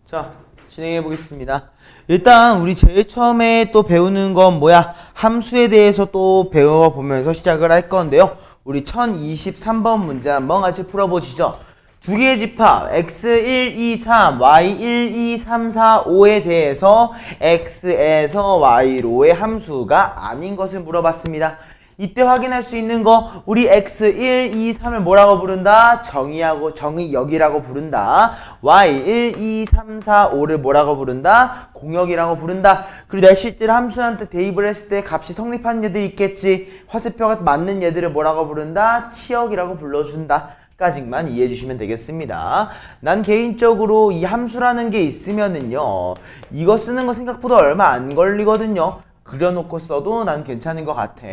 자, 진행해 보겠습니다. 일단 우리 제일 처음에 또 배우는 건 뭐야? 함수에 대해서 또 배워보면서 시작을 할 건데요. 우리 1023번 문제 한번 같이 풀어보시죠. 두 개의 집합 x1, 2, 3, y1, 2, 3, 4, 5에 대해서 x에서 y로의 함수가 아닌 것을 물어봤습니다. 이때 확인할 수 있는 거 우리 x1, 2, 3을 뭐라고 부른다? 정의역이라고 부른다. y1, 2, 3, 4, 5를 뭐라고 부른다? 공역이라고 부른다. 그리고 내가 실제로 함수한테 대입을 했을 때 값이 성립하는 얘들이 있겠지. 화살표가 맞는 얘들을 뭐라고 부른다? 치역이라고 불러준다. 까지만 이해해 주시면 되겠습니다. 난 개인적으로 이 함수라는 게 있으면은요, 이거 쓰는 거 생각보다 얼마 안 걸리거든요. 그려놓고 써도 난 괜찮은 것 같아.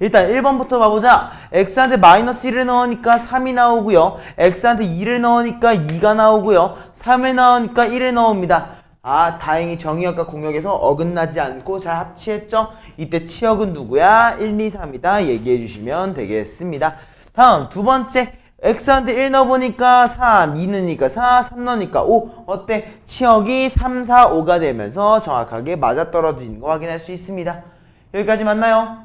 일단 1번부터 봐보자. x한테 마이너스 1을 넣으니까 3이 나오고요. x한테 2를 넣으니까 2가 나오고요. 3을 넣으니까 1을 넣습니다. 아, 다행히 정의역과 공역에서 어긋나지 않고 잘 합치했죠? 이때 치역은 누구야? 1, 2, 3이다. 얘기해 주시면 되겠습니다. 다음 두 번째. x한테 1 넣어보니까 3, 2 넣으니까 4, 3 넣으니까 5. 어때? 치역이 3, 4, 5가 되면서 정확하게 맞아떨어지는 거 확인할 수 있습니다. 여기까지 맞나요?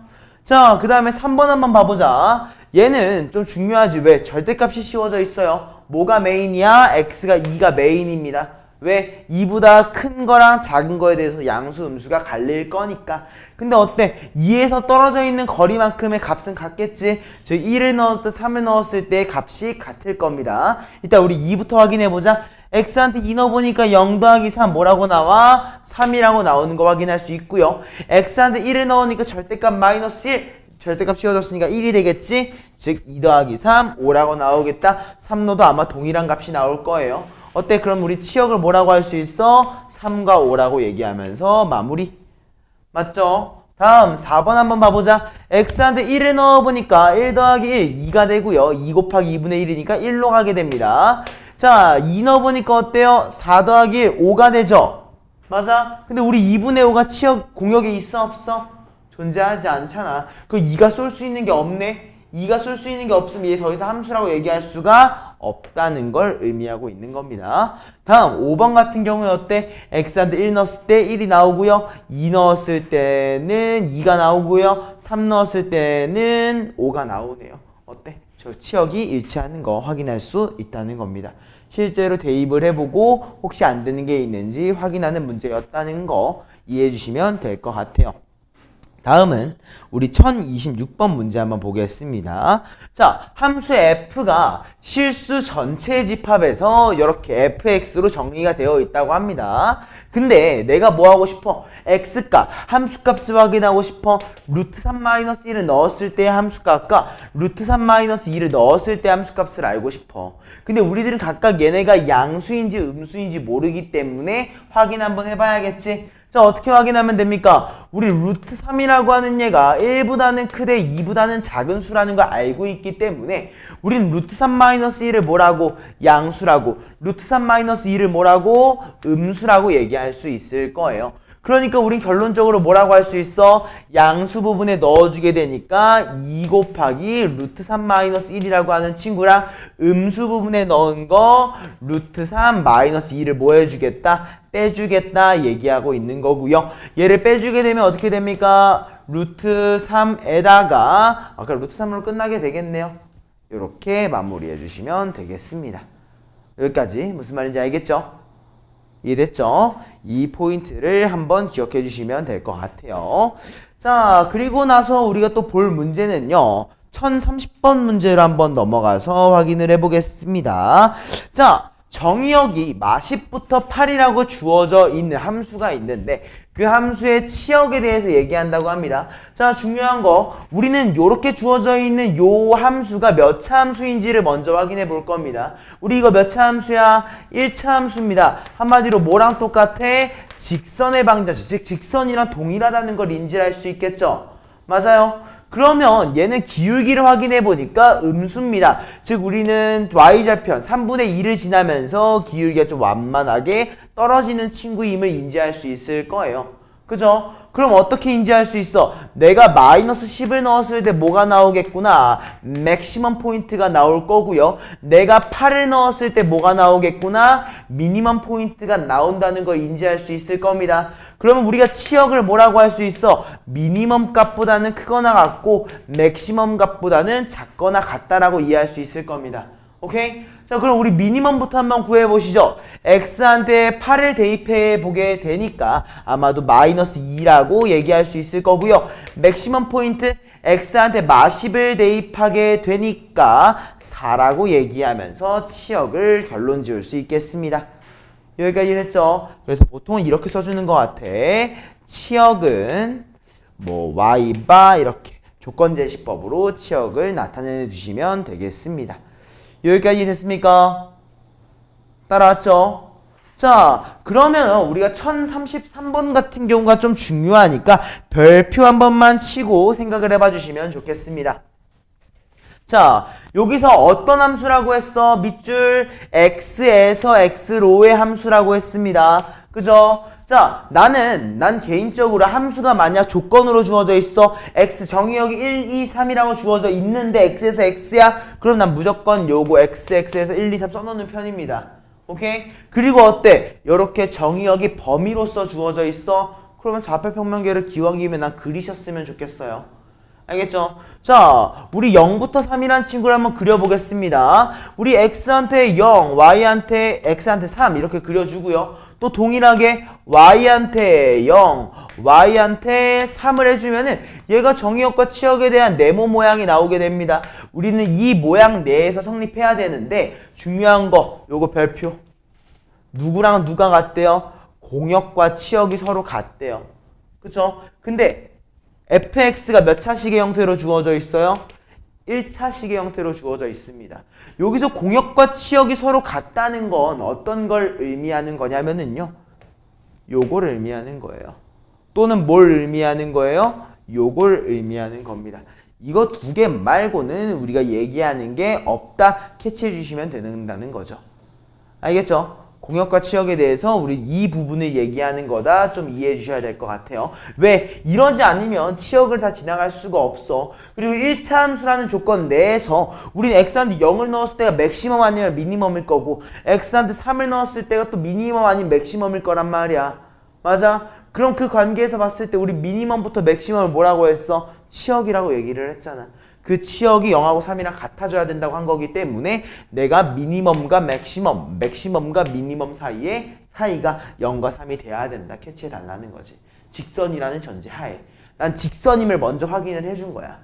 자, 그 다음에 3번 한번 봐보자. 얘는 좀 중요하지. 왜? 절대값이 씌워져 있어요. 뭐가 메인이야? x가 2가 메인입니다. 왜? 2보다 큰 거랑 작은 거에 대해서 양수, 음수가 갈릴 거니까. 근데 어때? 2에서 떨어져 있는 거리만큼의 값은 같겠지? 즉 1을 넣었을 때 3을 넣었을 때 값이 같을 겁니다. 일단 우리 2부터 확인해보자. x한테 2 넣어보니까 0 더하기 3 뭐라고 나와? 3이라고 나오는 거 확인할 수 있고요. x한테 1을 넣으니까 절대값 마이너스 1. 절대값 씌워졌으니까 1이 되겠지? 즉 2 더하기 3, 5라고 나오겠다. 3 넣어도 아마 동일한 값이 나올 거예요. 어때? 그럼 우리 치역을 뭐라고 할 수 있어? 3과 5라고 얘기하면서 마무리. 맞죠? 다음 4번 한번 봐보자. x한테 1을 넣어보니까 1 더하기 1, 2가 되고요. 2 곱하기 2분의 1이니까 1로 가게 됩니다. 자, 2 넣어보니까 어때요? 4 더하기 1, 5가 되죠? 맞아? 근데 우리 2분의 5가 치역 공역에 있어 없어? 존재하지 않잖아. 그럼 2가 쏠 수 있는 게 없네? 2가 쏠 수 있는 게 없으면 얘 더 이상 함수라고 얘기할 수가 없다는 걸 의미하고 있는 겁니다. 다음 5번 같은 경우에 어때? x한테 1 넣었을 때 1이 나오고요. 2 넣었을 때는 2가 나오고요. 3 넣었을 때는 5가 나오네요. 어때? 저 치역이 일치하는 거 확인할 수 있다는 겁니다. 실제로 대입을 해보고 혹시 안 되는 게 있는지 확인하는 문제였다는 거 이해해 주시면 될 것 같아요. 다음은 우리 1026번 문제 한번 보겠습니다. 자, 함수 f가 실수 전체 집합에서 이렇게 fx로 정리가 되어 있다고 합니다. 근데 내가 뭐 하고 싶어? x값, 함수값을 확인하고 싶어. 루트 3-1을 넣었을 때의 함수값과 루트 3-2를 넣었을 때 함수값을 알고 싶어. 근데 우리들은 각각 얘네가 양수인지 음수인지 모르기 때문에 확인 한번 해봐야겠지? 자, 어떻게 확인하면 됩니까? 우리 루트 3이라고 하는 얘가 1보다는 크되 2보다는 작은 수라는 걸 알고 있기 때문에 우린 루트 3-1을 뭐라고? 양수라고. 루트 3-2를 뭐라고? 음수라고 얘기할 수 있을 거예요. 그러니까 우린 결론적으로 뭐라고 할 수 있어? 양수 부분에 넣어주게 되니까 2 곱하기 루트 3-1이라고 하는 친구랑 음수 부분에 넣은 거 루트 3-2를 뭐 해주겠다? 빼주겠다 얘기하고 있는 거고요. 얘를 빼주게 되면 어떻게 됩니까? 루트 3에다가 아까 루트 3으로 끝나게 되겠네요. 이렇게 마무리해 주시면 되겠습니다. 여기까지 무슨 말인지 알겠죠? 이해됐죠? 이 포인트를 한번 기억해 주시면 될 것 같아요. 자, 그리고 나서 우리가 또 볼 문제는요. 1030번 문제로 한번 넘어가서 확인을 해보겠습니다. 자, 정의역이 마10부터 8이라고 주어져 있는 함수가 있는데 그 함수의 치역에 대해서 얘기한다고 합니다. 자, 중요한 거 우리는 이렇게 주어져 있는 요 함수가 몇 차 함수인지를 먼저 확인해 볼 겁니다. 우리 이거 몇 차 함수야? 1차 함수입니다. 한마디로 뭐랑 똑같아? 직선의 방정식, 즉 직선이랑 동일하다는 걸 인지할 수 있겠죠? 맞아요. 그러면 얘는 기울기를 확인해 보니까 음수입니다. 즉 우리는 y절편 3분의 2를 지나면서 기울기가 좀 완만하게 떨어지는 친구임을 인지할 수 있을 거예요. 그죠? 그럼 어떻게 인지할 수 있어? 내가 마이너스 10을 넣었을 때 뭐가 나오겠구나? 맥시멈 포인트가 나올 거고요. 내가 8을 넣었을 때 뭐가 나오겠구나? 미니멈 포인트가 나온다는 걸 인지할 수 있을 겁니다. 그러면 우리가 치역을 뭐라고 할 수 있어? 미니멈 값보다는 크거나 같고 맥시멈 값보다는 작거나 같다라고 이해할 수 있을 겁니다. 오케이? 자, 그럼 우리 미니멈부터 한번 구해보시죠. x한테 8을 대입해 보게 되니까 아마도 마이너스 2라고 얘기할 수 있을 거고요. 맥시멈 포인트 x한테 -10을 대입하게 되니까 4라고 얘기하면서 치역을 결론 지을 수 있겠습니다. 여기까지 됐죠? 그래서 보통은 이렇게 써주는 것 같아. 치역은 뭐 y바 이렇게 조건 제시법으로 치역을 나타내 주시면 되겠습니다. 여기까지 됐습니까? 따라왔죠? 자, 그러면 우리가 1033번 같은 경우가 좀 중요하니까 별표 한 번만 치고 생각을 해봐 주시면 좋겠습니다. 자, 여기서 어떤 함수라고 했어? 밑줄 x에서 x로의 함수라고 했습니다. 그죠? 자, 난 개인적으로 함수가 만약 조건으로 주어져 있어. x 정의역이 1, 2, 3이라고 주어져 있는데 x에서 x야? 그럼 난 무조건 요거 x에서 1, 2, 3 써놓는 편입니다. 오케이? 그리고 어때? 요렇게 정의역이 범위로서 주어져 있어. 그러면 좌표평면계를 기왕이면 난 그리셨으면 좋겠어요. 알겠죠? 자, 우리 0부터 3이란 친구를 한번 그려보겠습니다. 우리 x한테 0, y한테 x한테 3 이렇게 그려주고요. 또 동일하게 y한테 0, y한테 3을 해주면은 얘가 정의역과 치역에 대한 네모 모양이 나오게 됩니다. 우리는 이 모양 내에서 성립해야 되는데 중요한 거 요거 별표. 누구랑 누가 같대요? 공역과 치역이 서로 같대요. 그쵸? 근데 fx가 몇 차식의 형태로 주어져 있어요? 1차식의 형태로 주어져 있습니다. 여기서 공역과 치역이 서로 같다는 건 어떤 걸 의미하는 거냐면은요. 요걸 의미하는 거예요. 또는 뭘 의미하는 거예요? 요걸 의미하는 겁니다. 이거 두 개 말고는 우리가 얘기하는 게 없다 캐치해 주시면 된다는 거죠. 알겠죠? 공역과 치역에 대해서 우리 이 부분을 얘기하는 거다 좀 이해해 주셔야 될 것 같아요. 왜? 이러지 않으면 치역을 다 지나갈 수가 없어. 그리고 1차 함수라는 조건 내에서 우리는 x한테 0을 넣었을 때가 맥시멈 아니면 미니멈일 거고 x한테 3을 넣었을 때가 또 미니멈 아니면 맥시멈일 거란 말이야. 맞아? 그럼 그 관계에서 봤을 때 우리 미니멈부터 맥시멈을 뭐라고 했어? 치역이라고 얘기를 했잖아. 그 치역이 0하고 3이랑 같아져야 된다고 한 거기 때문에 내가 미니멈과 맥시멈, 맥시멈과 미니멈 사이가 0과 3이 돼야 된다. 캐치해 달라는 거지. 직선이라는 전제 하에. 난 직선임을 먼저 확인을 해준 거야.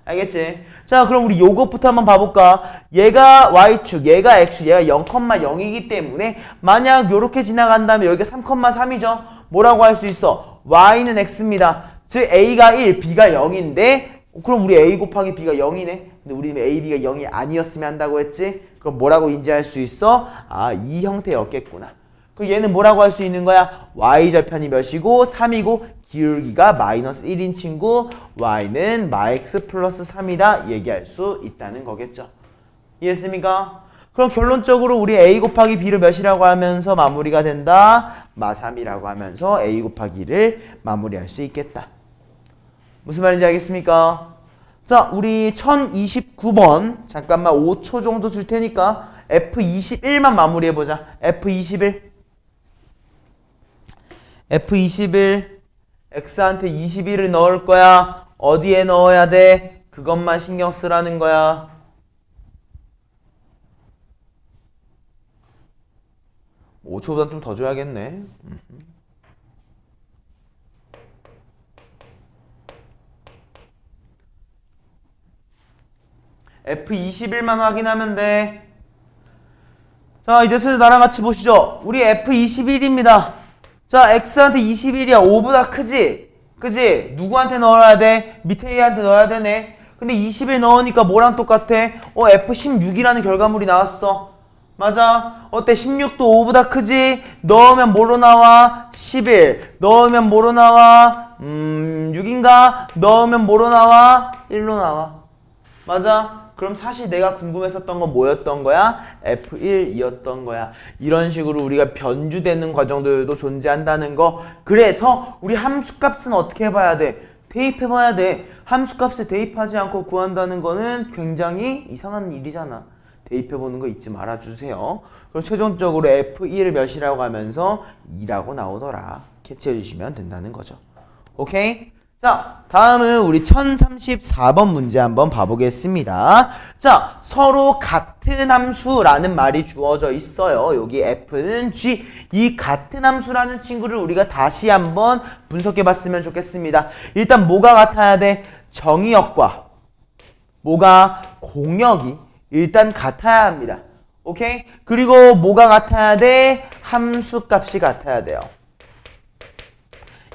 알겠지? 자, 그럼 우리 요것부터 한번 봐볼까? 얘가 y축, 얘가 x축, 얘가 0,0이기 때문에 만약 요렇게 지나간다면 여기가 3,3이죠? 뭐라고 할 수 있어? y는 x입니다. 즉 a가 1, b가 0인데 그럼 우리 a 곱하기 b가 0이네. 근데 우리는 a, b가 0이 아니었으면 한다고 했지? 그럼 뭐라고 인지할 수 있어? 아, 이 형태였겠구나. 그럼 얘는 뭐라고 할 수 있는 거야? y절편이 몇이고 3이고 기울기가 마이너스 1인 친구 y는 마x 플러스 3이다 얘기할 수 있다는 거겠죠. 이해했습니까? 그럼 결론적으로 우리 a 곱하기 b를 몇이라고 하면서 마무리가 된다? 마3이라고 하면서 a 곱하기 2를 마무리할 수 있겠다. 무슨 말인지 알겠습니까? 자, 우리 1029번 잠깐만 5초 정도 줄 테니까 F21만 마무리해보자. F21 X한테 21을 넣을 거야. 어디에 넣어야 돼? 그것만 신경 쓰라는 거야. 뭐 5초보다 좀 더 줘야겠네. F21만 확인하면 돼. 자, 이제 슬슬 나랑 같이 보시죠. 우리 F21입니다. 자, X한테 21이야. 5보다 크지? 그지? 누구한테 넣어야 돼? 밑에 A한테 넣어야 되네. 근데 21 넣으니까 뭐랑 똑같아? F16이라는 결과물이 나왔어. 맞아. 어때? 16도 5보다 크지? 넣으면 뭐로 나와? 11. 넣으면 뭐로 나와? 6인가? 넣으면 뭐로 나와? 1로 나와. 맞아. 그럼 사실 내가 궁금했었던 건 뭐였던 거야? F1이었던 거야. 이런 식으로 우리가 변주되는 과정들도 존재한다는 거. 그래서 우리 함수값은 어떻게 해봐야 돼? 대입해봐야 돼. 함수값에 대입하지 않고 구한다는 거는 굉장히 이상한 일이잖아. 대입해보는 거 잊지 말아주세요. 그럼 최종적으로 F1을 몇이라고 하면서 2라고 나오더라. 캐치해주시면 된다는 거죠. 오케이? 자, 다음은 우리 1034번 문제 한번 봐보겠습니다. 자, 서로 같은 함수라는 말이 주어져 있어요. 여기 F는 G. 이 같은 함수라는 친구를 우리가 다시 한번 분석해봤으면 좋겠습니다. 일단 뭐가 같아야 돼? 정의역과 뭐가 공역이 일단 같아야 합니다. 오케이? 그리고 뭐가 같아야 돼? 함수값이 같아야 돼요.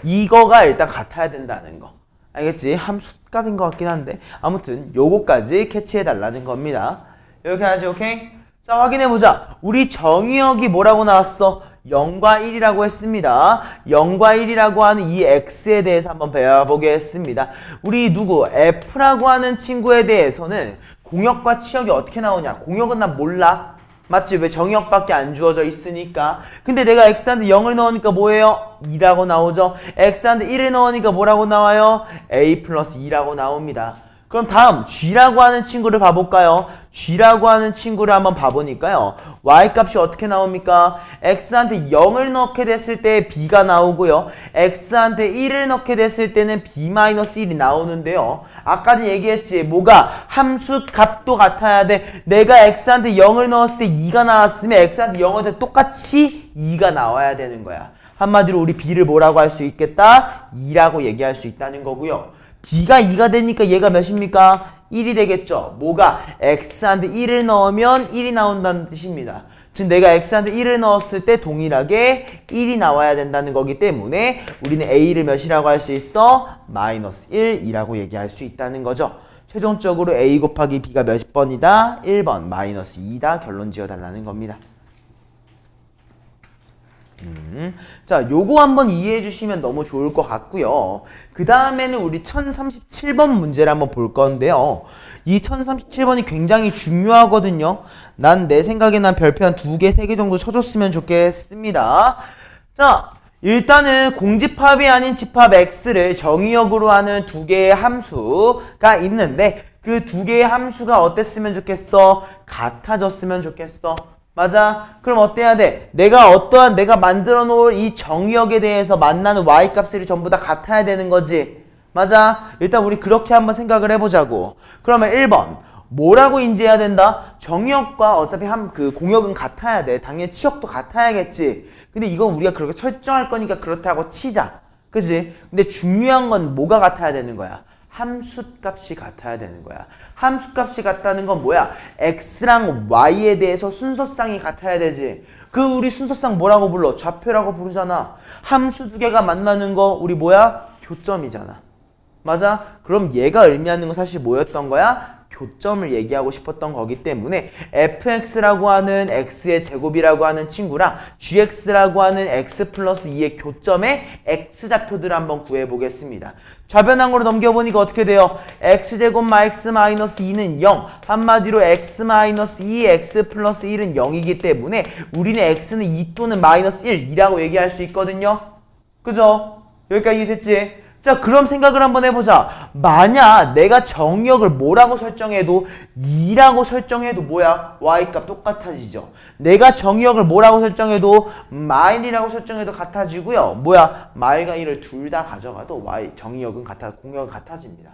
이거가 일단 같아야 된다는 거. 알겠지? 함수값인 것 같긴 한데 아무튼 요거까지 캐치해달라는 겁니다. 이렇게 하지. 오케이? 자, 확인해보자. 우리 정의역이 뭐라고 나왔어? 0과 1이라고 했습니다. 0과 1이라고 하는 이 x에 대해서 한번 배워보겠습니다. 우리 누구? f라고 하는 친구에 대해서는 공역과 치역이 어떻게 나오냐? 공역은 난 몰라. 맞지? 왜 정의역밖에 안 주어져 있으니까. 근데 내가 x한테 0을 넣으니까 뭐예요? 2라고 나오죠. x한테 1을 넣으니까 뭐라고 나와요? a 플러스 2라고 나옵니다. 그럼 다음 g라고 하는 친구를 봐볼까요? g라고 하는 친구를 한번 봐보니까요. y값이 어떻게 나옵니까? x한테 0을 넣게 됐을 때 b가 나오고요. x한테 1을 넣게 됐을 때는 b-1이 나오는데요. 아까도 얘기했지. 뭐가? 함수 값도 같아야 돼. 내가 x한테 0을 넣었을 때 2가 나왔으면 x한테 0한테 똑같이 2가 나와야 되는 거야. 한마디로 우리 b를 뭐라고 할 수 있겠다? 2라고 얘기할 수 있다는 거고요. b가 2가 되니까 얘가 몇입니까? 1이 되겠죠. 뭐가? x한테 1을 넣으면 1이 나온다는 뜻입니다. 즉 내가 x한테 1을 넣었을 때 동일하게 1이 나와야 된다는 거기 때문에 우리는 a를 몇이라고 할 수 있어? 마이너스 1이라고 얘기할 수 있다는 거죠. 최종적으로 a 곱하기 b가 몇 번이다? 1번 마이너스 2다. 결론 지어달라는 겁니다. 자, 요거 한번 이해해 주시면 너무 좋을 것 같고요. 그 다음에는 우리 1037번 문제를 한번 볼 건데요. 이 1037번이 굉장히 중요하거든요. 난 내 생각에 난 별표 한 2개, 3개 정도 쳐줬으면 좋겠습니다. 자, 일단은 공집합이 아닌 집합 x를 정의역으로 하는 2개의 함수가 있는데 그 2개의 함수가 어땠으면 좋겠어? 같아졌으면 좋겠어. 맞아? 그럼 어때야 돼? 내가 만들어 놓을 이 정의역에 대해서 만나는 y값들이 전부 다 같아야 되는 거지. 맞아? 일단 우리 그렇게 한번 생각을 해보자고. 그러면 1번 뭐라고 인지해야 된다? 정의역과 어차피 그 공역은 같아야 돼. 당연히 치역도 같아야겠지. 근데 이건 우리가 그렇게 설정할 거니까 그렇다고 치자. 그치? 근데 중요한 건 뭐가 같아야 되는 거야? 함수값이 같아야 되는 거야. 함수값이 같다는 건 뭐야? x랑 y에 대해서 순서쌍이 같아야 되지. 그 우리 순서쌍 뭐라고 불러? 좌표라고 부르잖아. 함수 두 개가 만나는 거 우리 뭐야? 교점이잖아. 맞아? 그럼 얘가 의미하는 건 사실 뭐였던 거야? 교점을 얘기하고 싶었던 거기 때문에 fx라고 하는 x의 제곱이라고 하는 친구랑 gx라고 하는 x 플러스 2의 교점의 x좌표들을 한번 구해보겠습니다. 좌변항으로 넘겨보니까 어떻게 돼요? x제곱 x 마이너스 2는 0. 한마디로 x 마이너스 2, x 플러스 1은 0이기 때문에 우리는 x는 2 또는 마이너스 1이라고 얘기할 수 있거든요. 그죠? 여기까지 됐지? 자, 그럼 생각을 한번 해보자. 만약 내가 정의역을 뭐라고 설정해도 2라고 설정해도 뭐야? y값 똑같아지죠. 내가 정의역을 뭐라고 설정해도 마일이라고 설정해도 같아지고요. 뭐야? 마일과 1을 둘 다 가져가도 정의역은 공역은 같아집니다.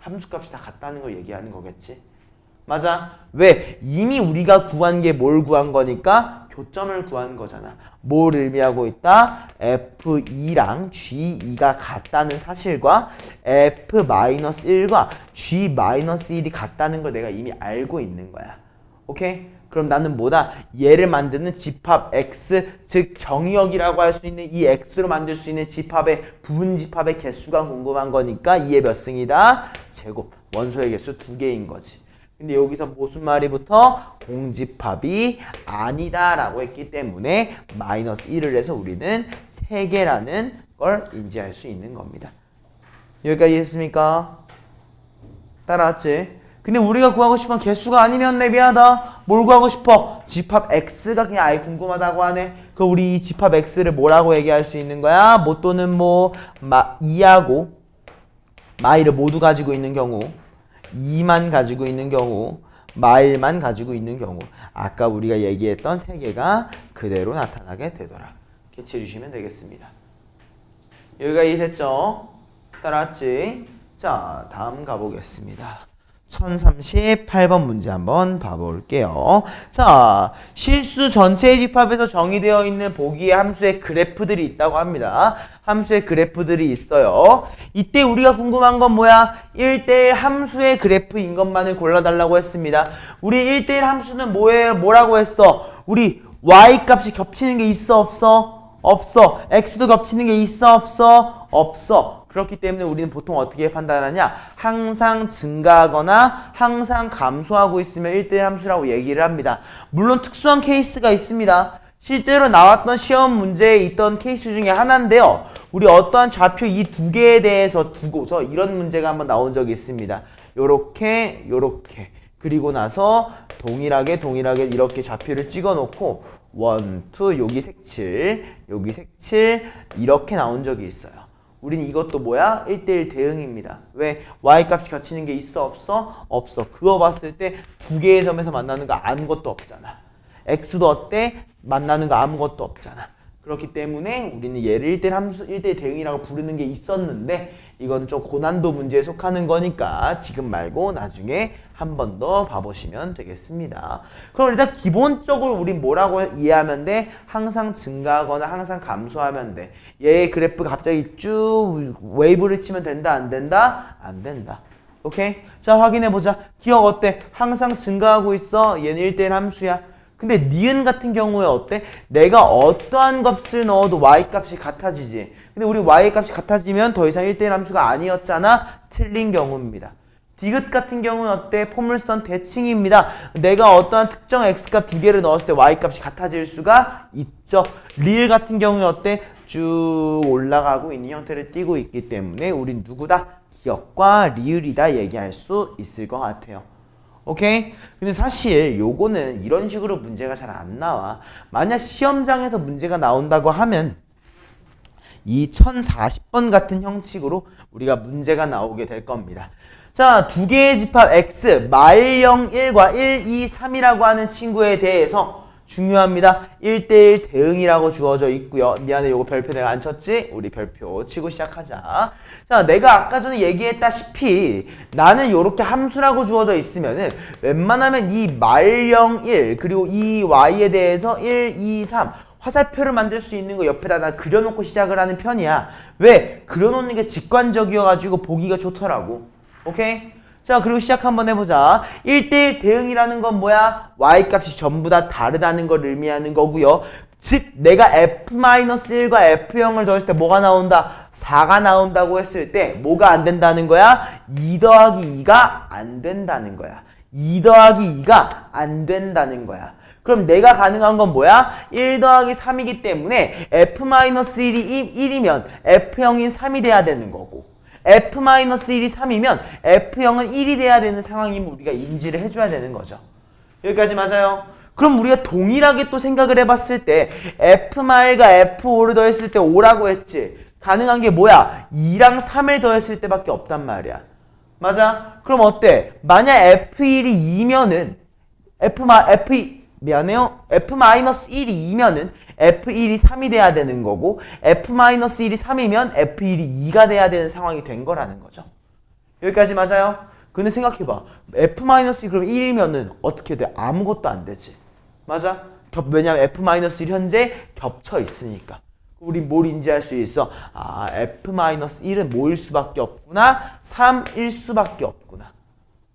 함수값이 다 같다는 걸 얘기하는 거겠지. 맞아? 왜? 이미 우리가 구한 게 뭘 구한 거니까? 교점을 구한 거잖아. 뭘 의미하고 있다? F2랑 G2가 같다는 사실과 F-1과 G-1이 같다는 걸 내가 이미 알고 있는 거야. 오케이? 그럼 나는 뭐다? 얘를 만드는 집합 X, 즉 정의역이라고 할 수 있는 이 X로 만들 수 있는 집합의 부분 집합의 개수가 궁금한 거니까 2의 몇 승이다? 제곱. 원소의 개수 2개인 거지. 근데 여기서 무슨 말이 붙어? 공집합이 아니다 라고 했기 때문에 마이너스 1을 해서 우리는 3개라는 걸 인지할 수 있는 겁니다. 여기까지 했습니까? 따라왔지? 근데 우리가 구하고 싶은 개수가 아니면 미안하다. 뭘 구하고 싶어? 집합 x가 그냥 아예 궁금하다고 하네. 그럼 우리 이 집합 x를 뭐라고 얘기할 수 있는 거야? 뭐 또는 뭐 2하고 마일을 모두 가지고 있는 경우, 2만 가지고 있는 경우, 마일만 가지고 있는 경우, 아까 우리가 얘기했던 세 개가 그대로 나타나게 되더라. 캐치해 주시면 되겠습니다. 여기가 이해됐죠? 따라왔지? 자, 다음 가보겠습니다. 1038번 문제 한번 봐볼게요. 자, 실수 전체의 집합에서 정의되어 있는 보기의 함수의 그래프들이 있다고 합니다. 함수의 그래프들이 있어요. 이때 우리가 궁금한 건 뭐야? 1대1 함수의 그래프인 것만을 골라달라고 했습니다. 우리 1대1 함수는 뭐라고 했어? 우리 y 값이 겹치는 게 있어 없어? 없어. x도 겹치는 게 있어 없어? 없어. 그렇기 때문에 우리는 보통 어떻게 판단하냐? 항상 증가하거나 항상 감소하고 있으면 1대1 함수라고 얘기를 합니다. 물론 특수한 케이스가 있습니다. 실제로 나왔던 시험 문제에 있던 케이스 중에 하나인데요. 우리 어떠한 좌표 이 두 개에 대해서 두고서 이런 문제가 한번 나온 적이 있습니다. 요렇게 요렇게 그리고 나서 동일하게 이렇게 좌표를 찍어 놓고 1, 2 여기 색칠 여기 색칠 이렇게 나온 적이 있어요. 우린 이것도 뭐야? 1대1 대응입니다. 왜? y값이 겹치는 게 있어 없어? 없어. 그거 봤을 때 두 개의 점에서 만나는 거 아무것도 없잖아. x도 어때? 만나는 거 아무것도 없잖아. 그렇기 때문에 우리는 얘를 1대1 함수, 1대1 대응이라고 부르는 게 있었는데 이건 좀 고난도 문제에 속하는 거니까 지금 말고 나중에 한 번 더 봐보시면 되겠습니다. 그럼 일단 기본적으로 우린 뭐라고 이해하면 돼? 항상 증가하거나 항상 감소하면 돼. 얘의 그래프 갑자기 쭉 웨이브를 치면 된다 안 된다? 안 된다. 오케이? 자 확인해보자. 기억 어때? 항상 증가하고 있어. 얘는 1대1 함수야. 근데 니은 같은 경우에 어때? 내가 어떠한 값을 넣어도 y값이 같아지지. 근데 우리 y값이 같아지면 더 이상 1대1 함수가 아니었잖아. 틀린 경우입니다. 디귿 같은 경우는 어때? 포물선 대칭입니다. 내가 어떠한 특정 x값 두 개를 넣었을 때 y값이 같아질 수가 있죠. 리을 같은 경우는 어때? 쭉 올라가고 있는 형태를 띠고 있기 때문에 우린 누구다? 기억과 리을이다 얘기할 수 있을 것 같아요. 오케이? 근데 사실 요거는 이런 식으로 문제가 잘 안 나와. 만약 시험장에서 문제가 나온다고 하면 이 1040번 같은 형식으로 우리가 문제가 나오게 될 겁니다. 자, 두 개의 집합 x, 마일 0, 1과 1, 2, 3이라고 하는 친구에 대해서 중요합니다. 1대1 대응이라고 주어져 있고요. 미안해, 요거 별표 내가 안 쳤지? 우리 별표 치고 시작하자. 자, 내가 아까 전에 얘기했다시피 나는 요렇게 함수라고 주어져 있으면은 웬만하면 이 마일 0, 1 그리고 이 y에 대해서 1, 2, 3 화살표를 만들 수 있는 거 옆에다 나 그려놓고 시작을 하는 편이야. 왜? 그려놓는 게 직관적이어가지고 보기가 좋더라고. 오케이? 자, 그리고 시작 한번 해보자. 1대1 대응이라는 건 뭐야? y값이 전부 다 다르다는 걸 의미하는 거고요. 즉 내가 f-1과 f0을 더했을 때 뭐가 나온다? 4가 나온다고 했을 때 뭐가 안 된다는 거야? 2 더하기 2가 안 된다는 거야. 2 더하기 2가 안 된다는 거야. 그럼 내가 가능한 건 뭐야? 1 더하기 3이기 때문에 f-1이 1이면 f0인 3이 돼야 되는 거고 f-1이 3이면 f0은 1이 돼야 되는 상황임을 우리가 인지를 해줘야 되는 거죠. 여기까지 맞아요? 그럼 우리가 동일하게 또 생각을 해봤을 때 f-과 f5를 더했을 때 5라고 했지. 가능한 게 뭐야? 2랑 3을 더했을 때밖에 없단 말이야. 맞아? 그럼 어때? 만약 f1이 2면은 미안해요. f-1이 2면은 f1이 3이 돼야 되는 거고 f-1이 3이면 f1이 2가 돼야 되는 상황이 된 거라는 거죠. 여기까지 맞아요? 근데 생각해봐. f-1 그럼 1이면은 어떻게 돼? 아무것도 안 되지. 맞아? 왜냐면 f-1 현재 겹쳐 있으니까. 우리 뭘 인지할 수 있어? 아, f-1은 뭐일 수밖에 없구나? 3일 수밖에 없구나.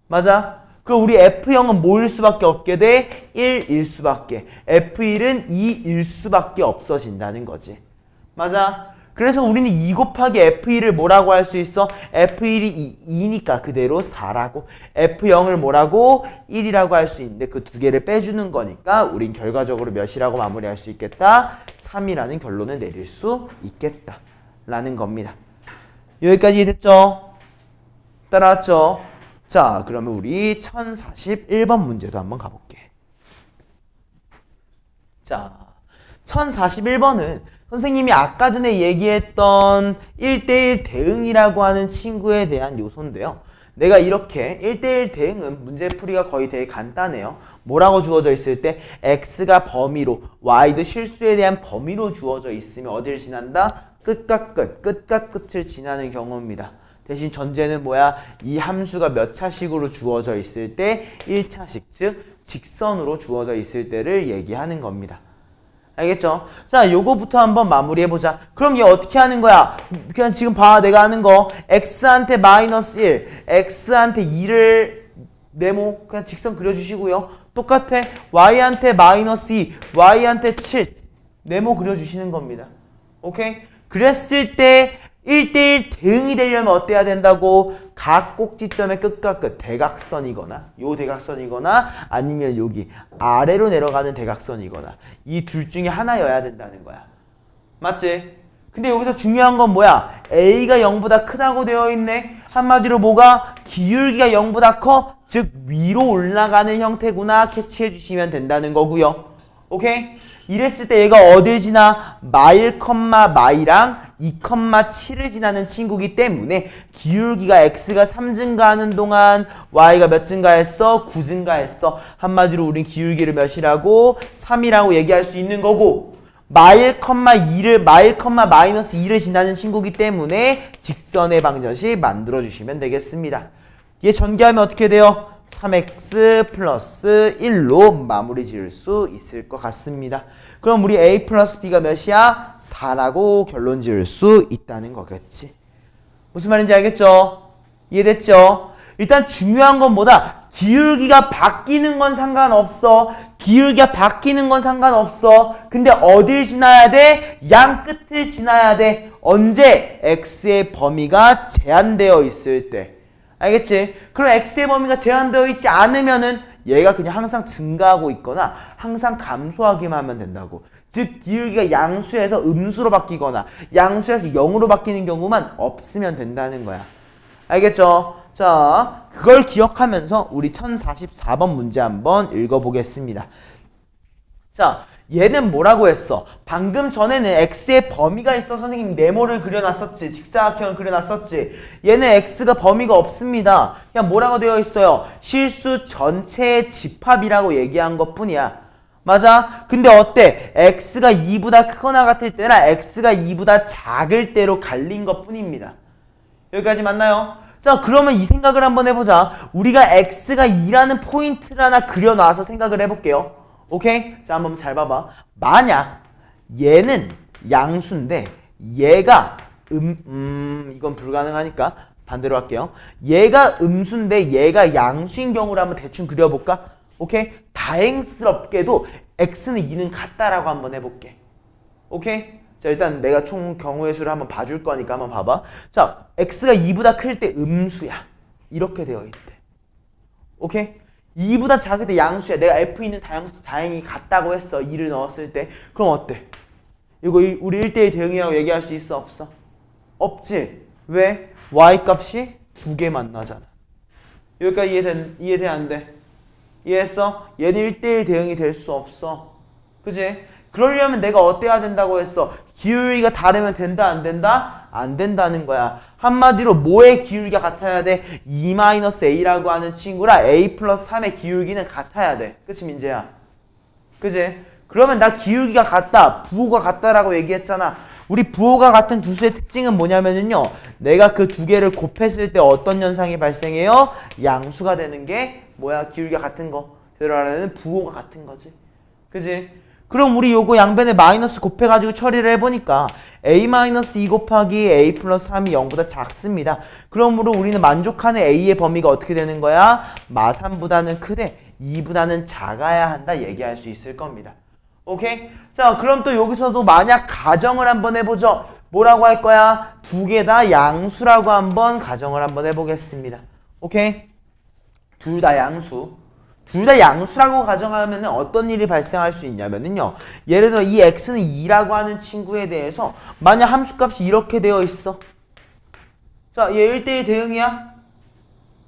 맞아? 그럼 우리 F0은 뭐일 수밖에 없게 돼? 1일 수밖에. F1은 2일 수밖에 없어진다는 거지. 맞아? 그래서 우리는 2 곱하기 F1을 뭐라고 할 수 있어? F1이 2니까 그대로 4라고. F0을 뭐라고? 1이라고 할 수 있는데 그 두 개를 빼주는 거니까 우린 결과적으로 몇이라고 마무리할 수 있겠다? 3이라는 결론을 내릴 수 있겠다. 라는 겁니다. 여기까지 됐죠? 따라왔죠? 자, 그러면 우리 1041번 문제도 한번 가볼게. 자, 1041번은 선생님이 아까 전에 얘기했던 1대1 대응이라고 하는 친구에 대한 요소인데요. 내가 이렇게 1대1 대응은 문제풀이가 거의 되게 간단해요. 뭐라고 주어져 있을 때 x가 범위로, y도 실수에 대한 범위로 주어져 있으면 어디를 지난다? 끝과 끝, 끝과 끝을 지나는 경우입니다. 대신 전제는 뭐야? 이 함수가 몇 차식으로 주어져 있을 때 1차식, 즉 직선으로 주어져 있을 때를 얘기하는 겁니다. 알겠죠? 자, 요거부터 한번 마무리해보자. 그럼 얘 어떻게 하는 거야? 그냥 지금 봐, 내가 하는 거. x한테 마이너스 1, x한테 2를 네모, 그냥 직선 그려주시고요. 똑같아. y한테 마이너스 2, y한테 7, 네모 그려주시는 겁니다. 오케이? 그랬을 때 1대1 대응이 되려면 어때야 된다고? 각 꼭지점의 끝과 끝, 대각선이거나 요 대각선이거나 아니면 여기 아래로 내려가는 대각선이거나 이 둘 중에 하나여야 된다는 거야. 맞지? 근데 여기서 중요한 건 뭐야? A가 0보다 크다고 되어 있네. 한마디로 뭐가? 기울기가 0보다 커? 즉 위로 올라가는 형태구나. 캐치해 주시면 된다는 거고요. 오케이? 이랬을 때 얘가 어딜 지나? 마일, 마이랑 2,7을 지나는 친구기 때문에 기울기가 x가 3 증가하는 동안 y가 몇 증가했어? 9 증가했어. 한마디로 우린 기울기를 몇이라고? 3이라고 얘기할 수 있는 거고, 마일, 마이너스 2를 지나는 친구기 때문에 직선의 방정식 만들어주시면 되겠습니다. 얘 전개하면 어떻게 돼요? 3x 플러스 1로 마무리 지을 수 있을 것 같습니다. 그럼 우리 a 플러스 b가 몇이야? 4라고 결론 지을 수 있다는 거겠지. 무슨 말인지 알겠죠? 이해됐죠? 일단 중요한 건 뭐다? 기울기가 바뀌는 건 상관없어. 기울기가 바뀌는 건 상관없어. 근데 어딜 지나야 돼? 양 끝을 지나야 돼. 언제? x의 범위가 제한되어 있을 때. 알겠지? 그럼 x의 범위가 제한되어 있지 않으면은 얘가 그냥 항상 증가하고 있거나 항상 감소하기만 하면 된다고. 즉 기울기가 양수에서 음수로 바뀌거나 양수에서 0으로 바뀌는 경우만 없으면 된다는 거야. 알겠죠? 자, 그걸 기억하면서 우리 1044번 문제 한번 읽어보겠습니다. 자, 얘는 뭐라고 했어? 방금 전에는 x의 범위가 있어. 선생님 네모를 그려놨었지. 직사각형을 그려놨었지. 얘는 x가 범위가 없습니다. 그냥 뭐라고 되어 있어요? 실수 전체의 집합이라고 얘기한 것 뿐이야. 맞아? 근데 어때? x가 2보다 크거나 같을 때나 x가 2보다 작을 때로 갈린 것 뿐입니다. 여기까지 맞나요? 자, 그러면 이 생각을 한번 해보자. 우리가 x가 2라는 포인트를 하나 그려놔서 생각을 해볼게요. 오케이? 자, 한번 잘 봐봐. 만약 얘는 양수인데 얘가 이건 불가능하니까 반대로 할게요. 얘가 음수인데 얘가 양수인 경우를 한번 대충 그려볼까? 오케이? 다행스럽게도 x는 2는 같다라고 한번 해볼게. 오케이? 자, 일단 내가 총 경우의 수를 한번 봐줄 거니까 한번 봐봐. 자, x가 2보다 클 때 음수야. 이렇게 되어 있대. 오케이? 2보다 작을 때 양수야. 내가 F있는 다양수 다행히 같다고 했어. 2를 넣었을 때. 그럼 어때? 이거 우리 1대1 대응이라고 얘기할 수 있어? 없어? 없지? 왜? Y값이 두 개 만나잖아. 여기까지 이해돼? 안 돼? 이해했어? 얘는 1대1 대응이 될 수 없어. 그지? 그러려면 내가 어때야 된다고 했어? 기울기가 다르면 된다? 안 된다? 안 된다는 거야. 한마디로 뭐의 기울기가 같아야 돼? 2-a라고 하는 친구랑 a 플러스 3의 기울기는 같아야 돼. 그치 민재야? 그치? 그러면 나 기울기가 같다, 부호가 같다라고 얘기했잖아. 우리 부호가 같은 두 수의 특징은 뭐냐면요, 내가 그 두 개를 곱했을 때 어떤 현상이 발생해요? 양수가 되는 게 뭐야? 기울기가 같은 거. 제대로 말하면 부호가 같은 거지. 그치? 그럼 우리 요거 양변에 마이너스 곱해가지고 처리를 해보니까 a-2 곱하기 a 플러스 3이 0보다 작습니다. 그러므로 우리는 만족하는 a의 범위가 어떻게 되는 거야? 마3보다는 크되 2보다는 작아야 한다 얘기할 수 있을 겁니다. 오케이? 자, 그럼 또 여기서도 만약 가정을 한번 해보죠. 뭐라고 할 거야? 두 개 다 양수라고 한번 가정을 한번 해보겠습니다. 오케이? 둘 다 양수. 둘 다 양수라고 가정하면 어떤 일이 발생할 수 있냐면요. 예를 들어 이 x는 2라고 하는 친구에 대해서 만약 함수값이 이렇게 되어 있어. 자, 얘 1대1 대응이야?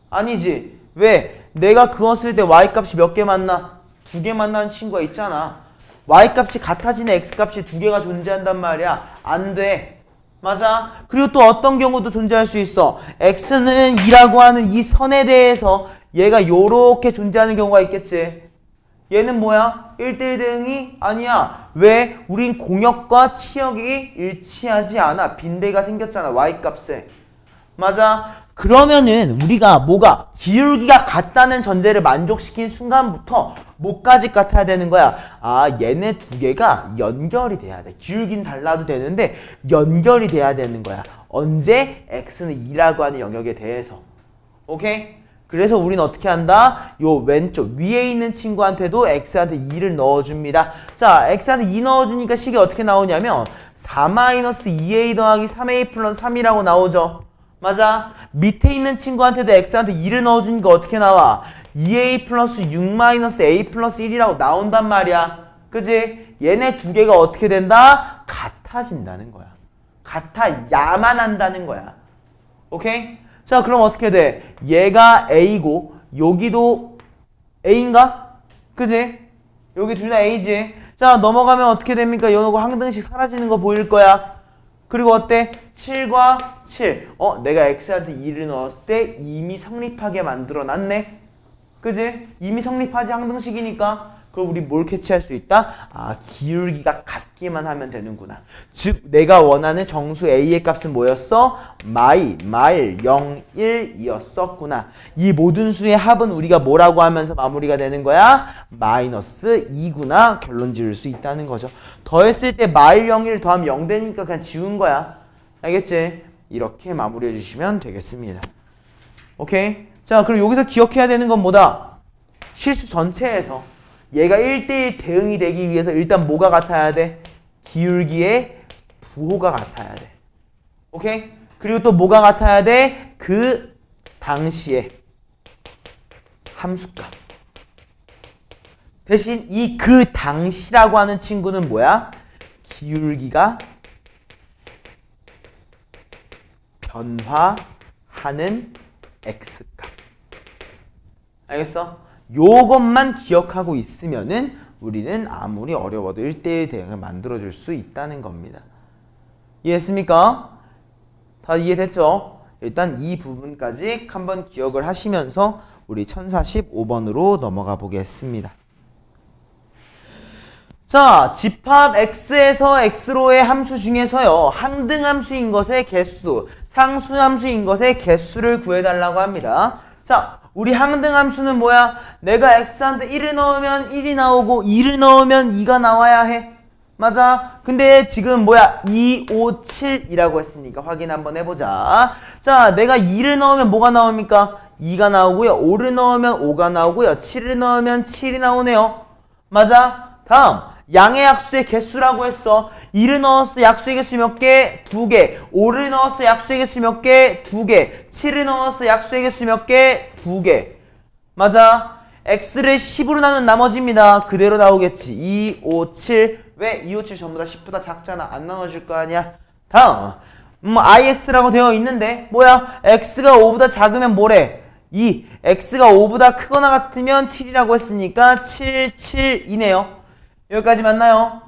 아니지. 왜? 내가 그거 쓸 때 y값이 몇 개 만나? 두 개 만나는 친구가 있잖아. y값이 같아지는 x값이 두 개가 존재한단 말이야. 안 돼. 맞아. 그리고 또 어떤 경우도 존재할 수 있어. x는 2라고 하는 이 선에 대해서 얘가 요렇게 존재하는 경우가 있겠지. 얘는 뭐야? 1대1 대응이 아니야. 왜? 우린 공역과 치역이 일치하지 않아. 빈대가 생겼잖아. y값에. 맞아. 그러면은 우리가 뭐가 기울기가 같다는 전제를 만족시킨 순간부터 뭐까지 같아야 되는 거야? 아, 얘네 두 개가 연결이 돼야 돼. 기울기는 달라도 되는데 연결이 돼야 되는 거야. 언제? x는 2라고 하는 영역에 대해서. 오케이? 그래서 우리는 어떻게 한다? 요 왼쪽 위에 있는 친구한테도 x한테 2를 넣어줍니다. 자, x한테 2 넣어주니까 식이 어떻게 나오냐면 4-2a 더하기 3a 플러스 3이라고 나오죠. 맞아. 밑에 있는 친구한테도 x한테 2를 넣어주니까 어떻게 나와? 2a 플러스 6-a 플러스 1이라고 나온단 말이야. 그지? 얘네 두 개가 어떻게 된다? 같아진다는 거야. 같아야만 한다는 거야. 오케이? 자, 그럼 어떻게 돼? 얘가 a고 여기도 a인가? 그지? 여기 둘 다 a지. 자, 넘어가면 어떻게 됩니까? 요거 항등식 사라지는 거 보일 거야. 그리고 어때? 7과 7. 내가 x한테 2를 넣었을 때 이미 성립하게 만들어놨네. 그지? 이미 성립하지 항등식이니까. 그럼 우리 뭘 캐치할 수 있다? 아, 기울기가 같기만 하면 되는구나. 즉, 내가 원하는 정수 a의 값은 뭐였어? 마이 0, 1이었었구나. 이 모든 수의 합은 우리가 뭐라고 하면서 마무리가 되는 거야? 마이너스 2구나. 결론 지을 수 있다는 거죠. 더했을 때 마이 0, 1 더하면 0 되니까 그냥 지운 거야. 알겠지? 이렇게 마무리해 주시면 되겠습니다. 오케이? 자, 그럼 여기서 기억해야 되는 건 뭐다? 실수 전체에서 얘가 1대1 대응이 되기 위해서 일단 뭐가 같아야 돼? 기울기의 부호가 같아야 돼. 오케이? 그리고 또 뭐가 같아야 돼? 그 당시에 함수값. 대신 이 그 당시라고 하는 친구는 뭐야? 기울기가 변화하는 x값. 알겠어? 요것만 기억하고 있으면은 우리는 아무리 어려워도 1대1 대응을 만들어줄 수 있다는 겁니다. 이해했습니까? 다 이해됐죠? 일단 이 부분까지 한번 기억을 하시면서 우리 1045번으로 넘어가 보겠습니다. 자, 집합 x에서 x로의 함수 중에서요, 항등함수인 것의 개수, 상수함수인 것의 개수를 구해달라고 합니다. 자, 우리 항등함수는 뭐야? 내가 x한테 1을 넣으면 1이 나오고 2를 넣으면 2가 나와야 해. 맞아? 근데 지금 뭐야? 2, 5, 7이라고 했으니까 확인 한번 해보자. 자, 내가 2를 넣으면 뭐가 나옵니까? 2가 나오고요. 5를 넣으면 5가 나오고요. 7을 넣으면 7이 나오네요. 맞아? 다음, 양의 약수의 개수라고 했어. 2를 넣었어. 약수의 개수 몇 개? 2개. 5를 넣었어. 약수의 개수 몇 개? 2개. 7을 넣었어. 약수의 개수 몇 개? 2개. 맞아? x를 10으로 나눈 나머지입니다. 그대로 나오겠지. 2, 5, 7. 왜? 2, 5, 7 전부 다 10보다 작잖아. 안 나눠줄 거 아니야. 다음, ix라고 되어 있는데 뭐야? x가 5보다 작으면 뭐래? 2. x가 5보다 크거나 같으면 7이라고 했으니까 7, 7이네요. 여기까지 맞나요?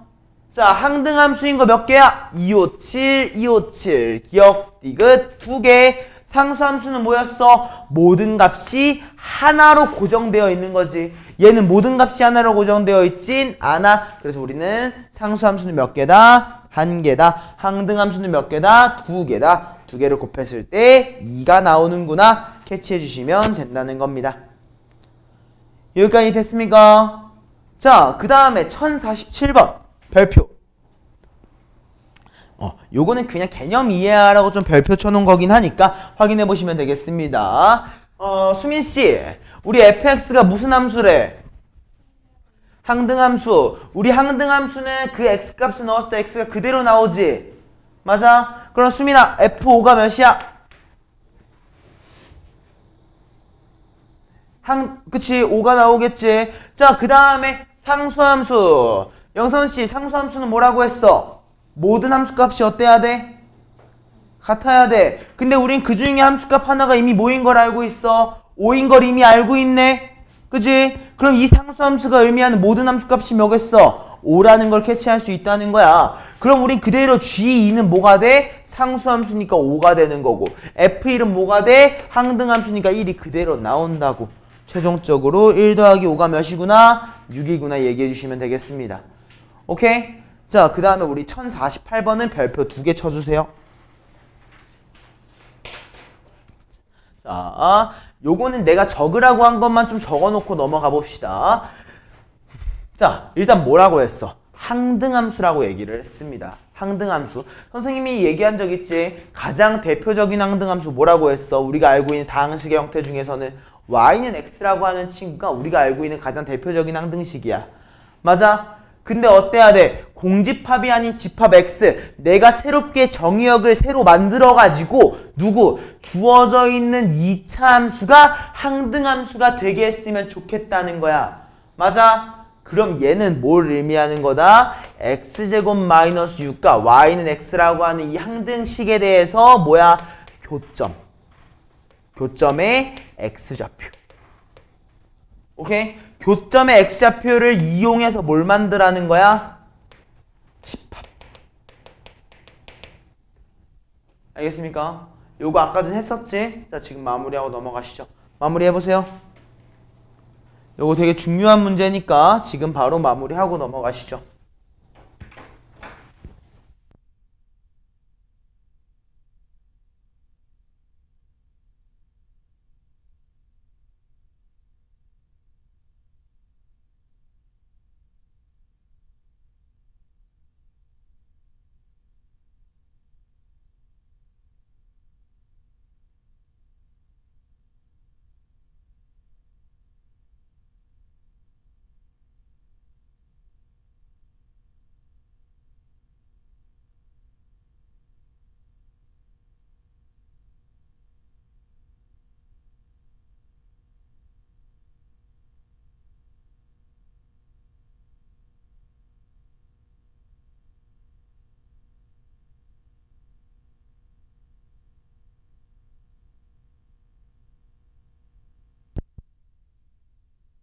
자, 항등함수인 거 몇 개야? 257, 257. 기억, 디귿 2개. 상수함수는 뭐였어? 모든 값이 하나로 고정되어 있는 거지. 얘는 모든 값이 하나로 고정되어 있진 않아. 그래서 우리는 상수함수는 몇 개다? 1개다. 항등함수는 몇 개다? 2개다. 2개를 곱했을 때 2가 나오는구나. 캐치해 주시면 된다는 겁니다. 여기까지 됐습니까? 자, 그 다음에 1047번 별표. 요거는 그냥 개념 이해하라고 좀 별표 쳐놓은 거긴 하니까 확인해 보시면 되겠습니다. 수민씨, 우리 fx가 무슨 함수래? 항등함수. 우리 항등함수는 그 x값을 넣었을 때 x가 그대로 나오지? 맞아? 그럼 수민아, f5가 몇이야? 그치, 5가 나오겠지. 자, 그 다음에 상수함수. 영선씨, 상수함수는 뭐라고 했어? 모든 함수값이 어때야 돼? 같아야 돼. 근데 우린 그 중에 함수값 하나가 이미 뭐인 걸 알고 있어? 5인 걸 이미 알고 있네. 그지? 그럼 이 상수함수가 의미하는 모든 함수값이 뭐겠어? 5라는 걸 캐치할 수 있다는 거야. 그럼 우린 그대로 G2는 뭐가 돼? 상수함수니까 5가 되는 거고 F1은 뭐가 돼? 항등함수니까 1이 그대로 나온다고. 최종적으로 1 더하기 5가 몇이구나? 6이구나 얘기해 주시면 되겠습니다. 오케이? 자, 그 다음에 우리 1048번은 별표 2개 쳐주세요. 자, 요거는 내가 적으라고 한 것만 좀 적어놓고 넘어가 봅시다. 자, 일단 뭐라고 했어? 항등함수라고 얘기를 했습니다. 항등함수. 선생님이 얘기한 적 있지? 가장 대표적인 항등함수 뭐라고 했어? 우리가 알고 있는 다항식의 형태 중에서는 y는 x라고 하는 친구가 우리가 알고 있는 가장 대표적인 항등식이야. 맞아? 근데 어때야 돼? 공집합이 아닌 집합 x. 내가 새롭게 정의역을 새로 만들어가지고 누구? 주어져 있는 2차 함수가 항등함수가 되게 했으면 좋겠다는 거야. 맞아? 그럼 얘는 뭘 의미하는 거다? x제곱 마이너스 6과 y는 x라고 하는 이 항등식에 대해서 뭐야? 교점. 교점의 x좌표. 오케이? 교점의 x좌표를 이용해서 뭘 만들라는 거야? 집합. 알겠습니까? 요거 아까 전 했었지? 자, 지금 마무리하고 넘어가시죠. 마무리해보세요. 요거 되게 중요한 문제니까 지금 바로 마무리하고 넘어가시죠.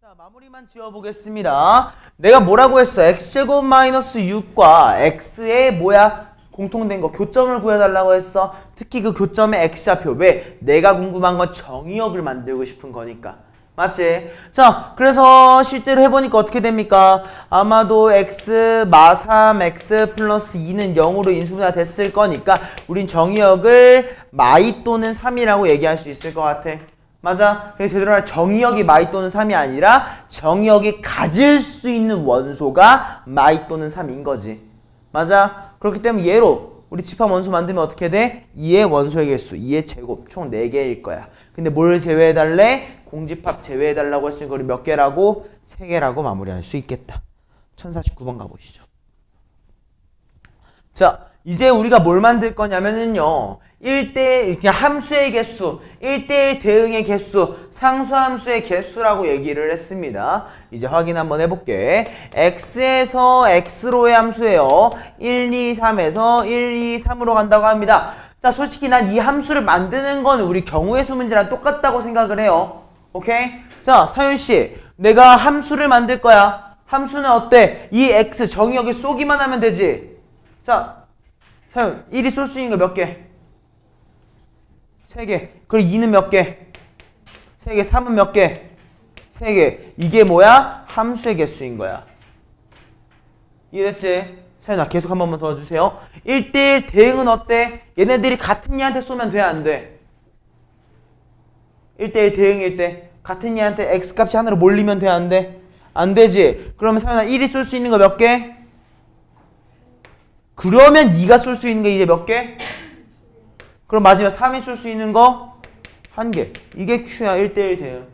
자, 마무리만 지어보겠습니다. 내가 뭐라고 했어? x제곱 마이너스 6과 x의 뭐야? 공통된 거 교점을 구해달라고 했어. 특히 그 교점의 x좌표. 왜? 내가 궁금한 건 정의역을 만들고 싶은 거니까. 맞지? 자, 그래서 실제로 해보니까 어떻게 됩니까? 아마도 x 마 3 x 플러스 2는 0으로 인수분해가 됐을 거니까 우린 정의역을 마이 또는 3이라고 얘기할 수 있을 것 같아. 맞아? 그래서 제대로 말하면 정의역이 마이 또는 3이 아니라 정의역이 가질 수 있는 원소가 마이 또는 3인 거지. 맞아? 그렇기 때문에 얘로 우리 집합 원소 만들면 어떻게 돼? 2의 원소의 개수, 2의 제곱, 총 4개일 거야. 근데 뭘 제외해달래? 공집합 제외해달라고 했으니까 우리 몇 개라고? 3개라고 마무리할 수 있겠다. 1049번 가보시죠. 자, 이제 우리가 뭘 만들 거냐면은요. 1대1, 그냥 함수의 개수, 1대1 대응의 개수, 상수함수의 개수라고 얘기를 했습니다. 이제 확인 한번 해볼게. x에서 x로의 함수예요. 1, 2, 3에서 1, 2, 3으로 간다고 합니다. 자, 솔직히 난 이 함수를 만드는 건 우리 경우의 수 문제랑 똑같다고 생각을 해요. 오케이? 자, 사윤씨, 내가 함수를 만들 거야. 함수는 어때? 이 x 정의역에 쏘기만 하면 되지. 자, 사윤, 1이 쏠 수 있는 거 몇 개? 3개. 그리고 2는 몇 개? 3개. 3은 몇 개? 3개. 이게 뭐야? 함수의 개수인 거야. 이해됐지? 사연아 계속 한 번만 더 주세요. 1대1 대응은 어때? 얘네들이 같은 얘한테 쏘면 돼? 안 돼? 1대1 대응일 때 같은 얘한테 x값이 하나로 몰리면 돼? 안 돼? 안 되지? 그러면 사연아 1이 쏠 수 있는 거 몇 개? 그러면 2가 쏠 수 있는 게 이제 몇 개? 그럼 마지막 3이 쏠 수 있는 거 1개. 이게 Q야. 1대1 대응.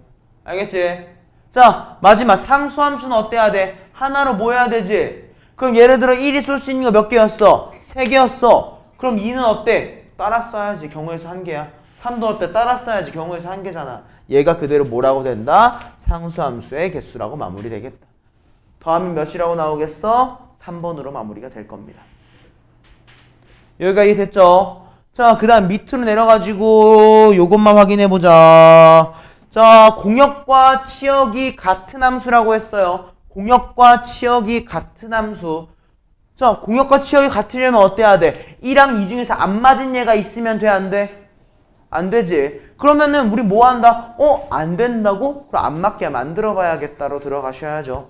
알겠지? 자, 마지막 상수함수는 어때야 돼? 하나로 뭐 해야 되지? 그럼 예를 들어 1이 쏠 수 있는 거 몇 개였어? 3개였어. 그럼 2는 어때? 따라 써야지. 경우의 수 1개야. 3도 어때? 따라 써야지. 경우의 수 1개잖아. 얘가 그대로 뭐라고 된다? 상수함수의 개수라고 마무리되겠다. 더하면 몇이라고 나오겠어? 3번으로 마무리가 될 겁니다. 여기가 이해됐죠? 자, 그 다음 밑으로 내려가지고 요것만 확인해보자. 자, 공역과 치역이 같은 함수라고 했어요. 공역과 치역이 같은 함수. 자, 공역과 치역이 같으려면 어때야 돼? 1랑 2 중에서 안 맞은 얘가 있으면 돼, 안 돼? 안 되지. 그러면은 우리 뭐 한다? 안 된다고? 그럼 안 맞게 만들어 봐야겠다로 들어가셔야죠.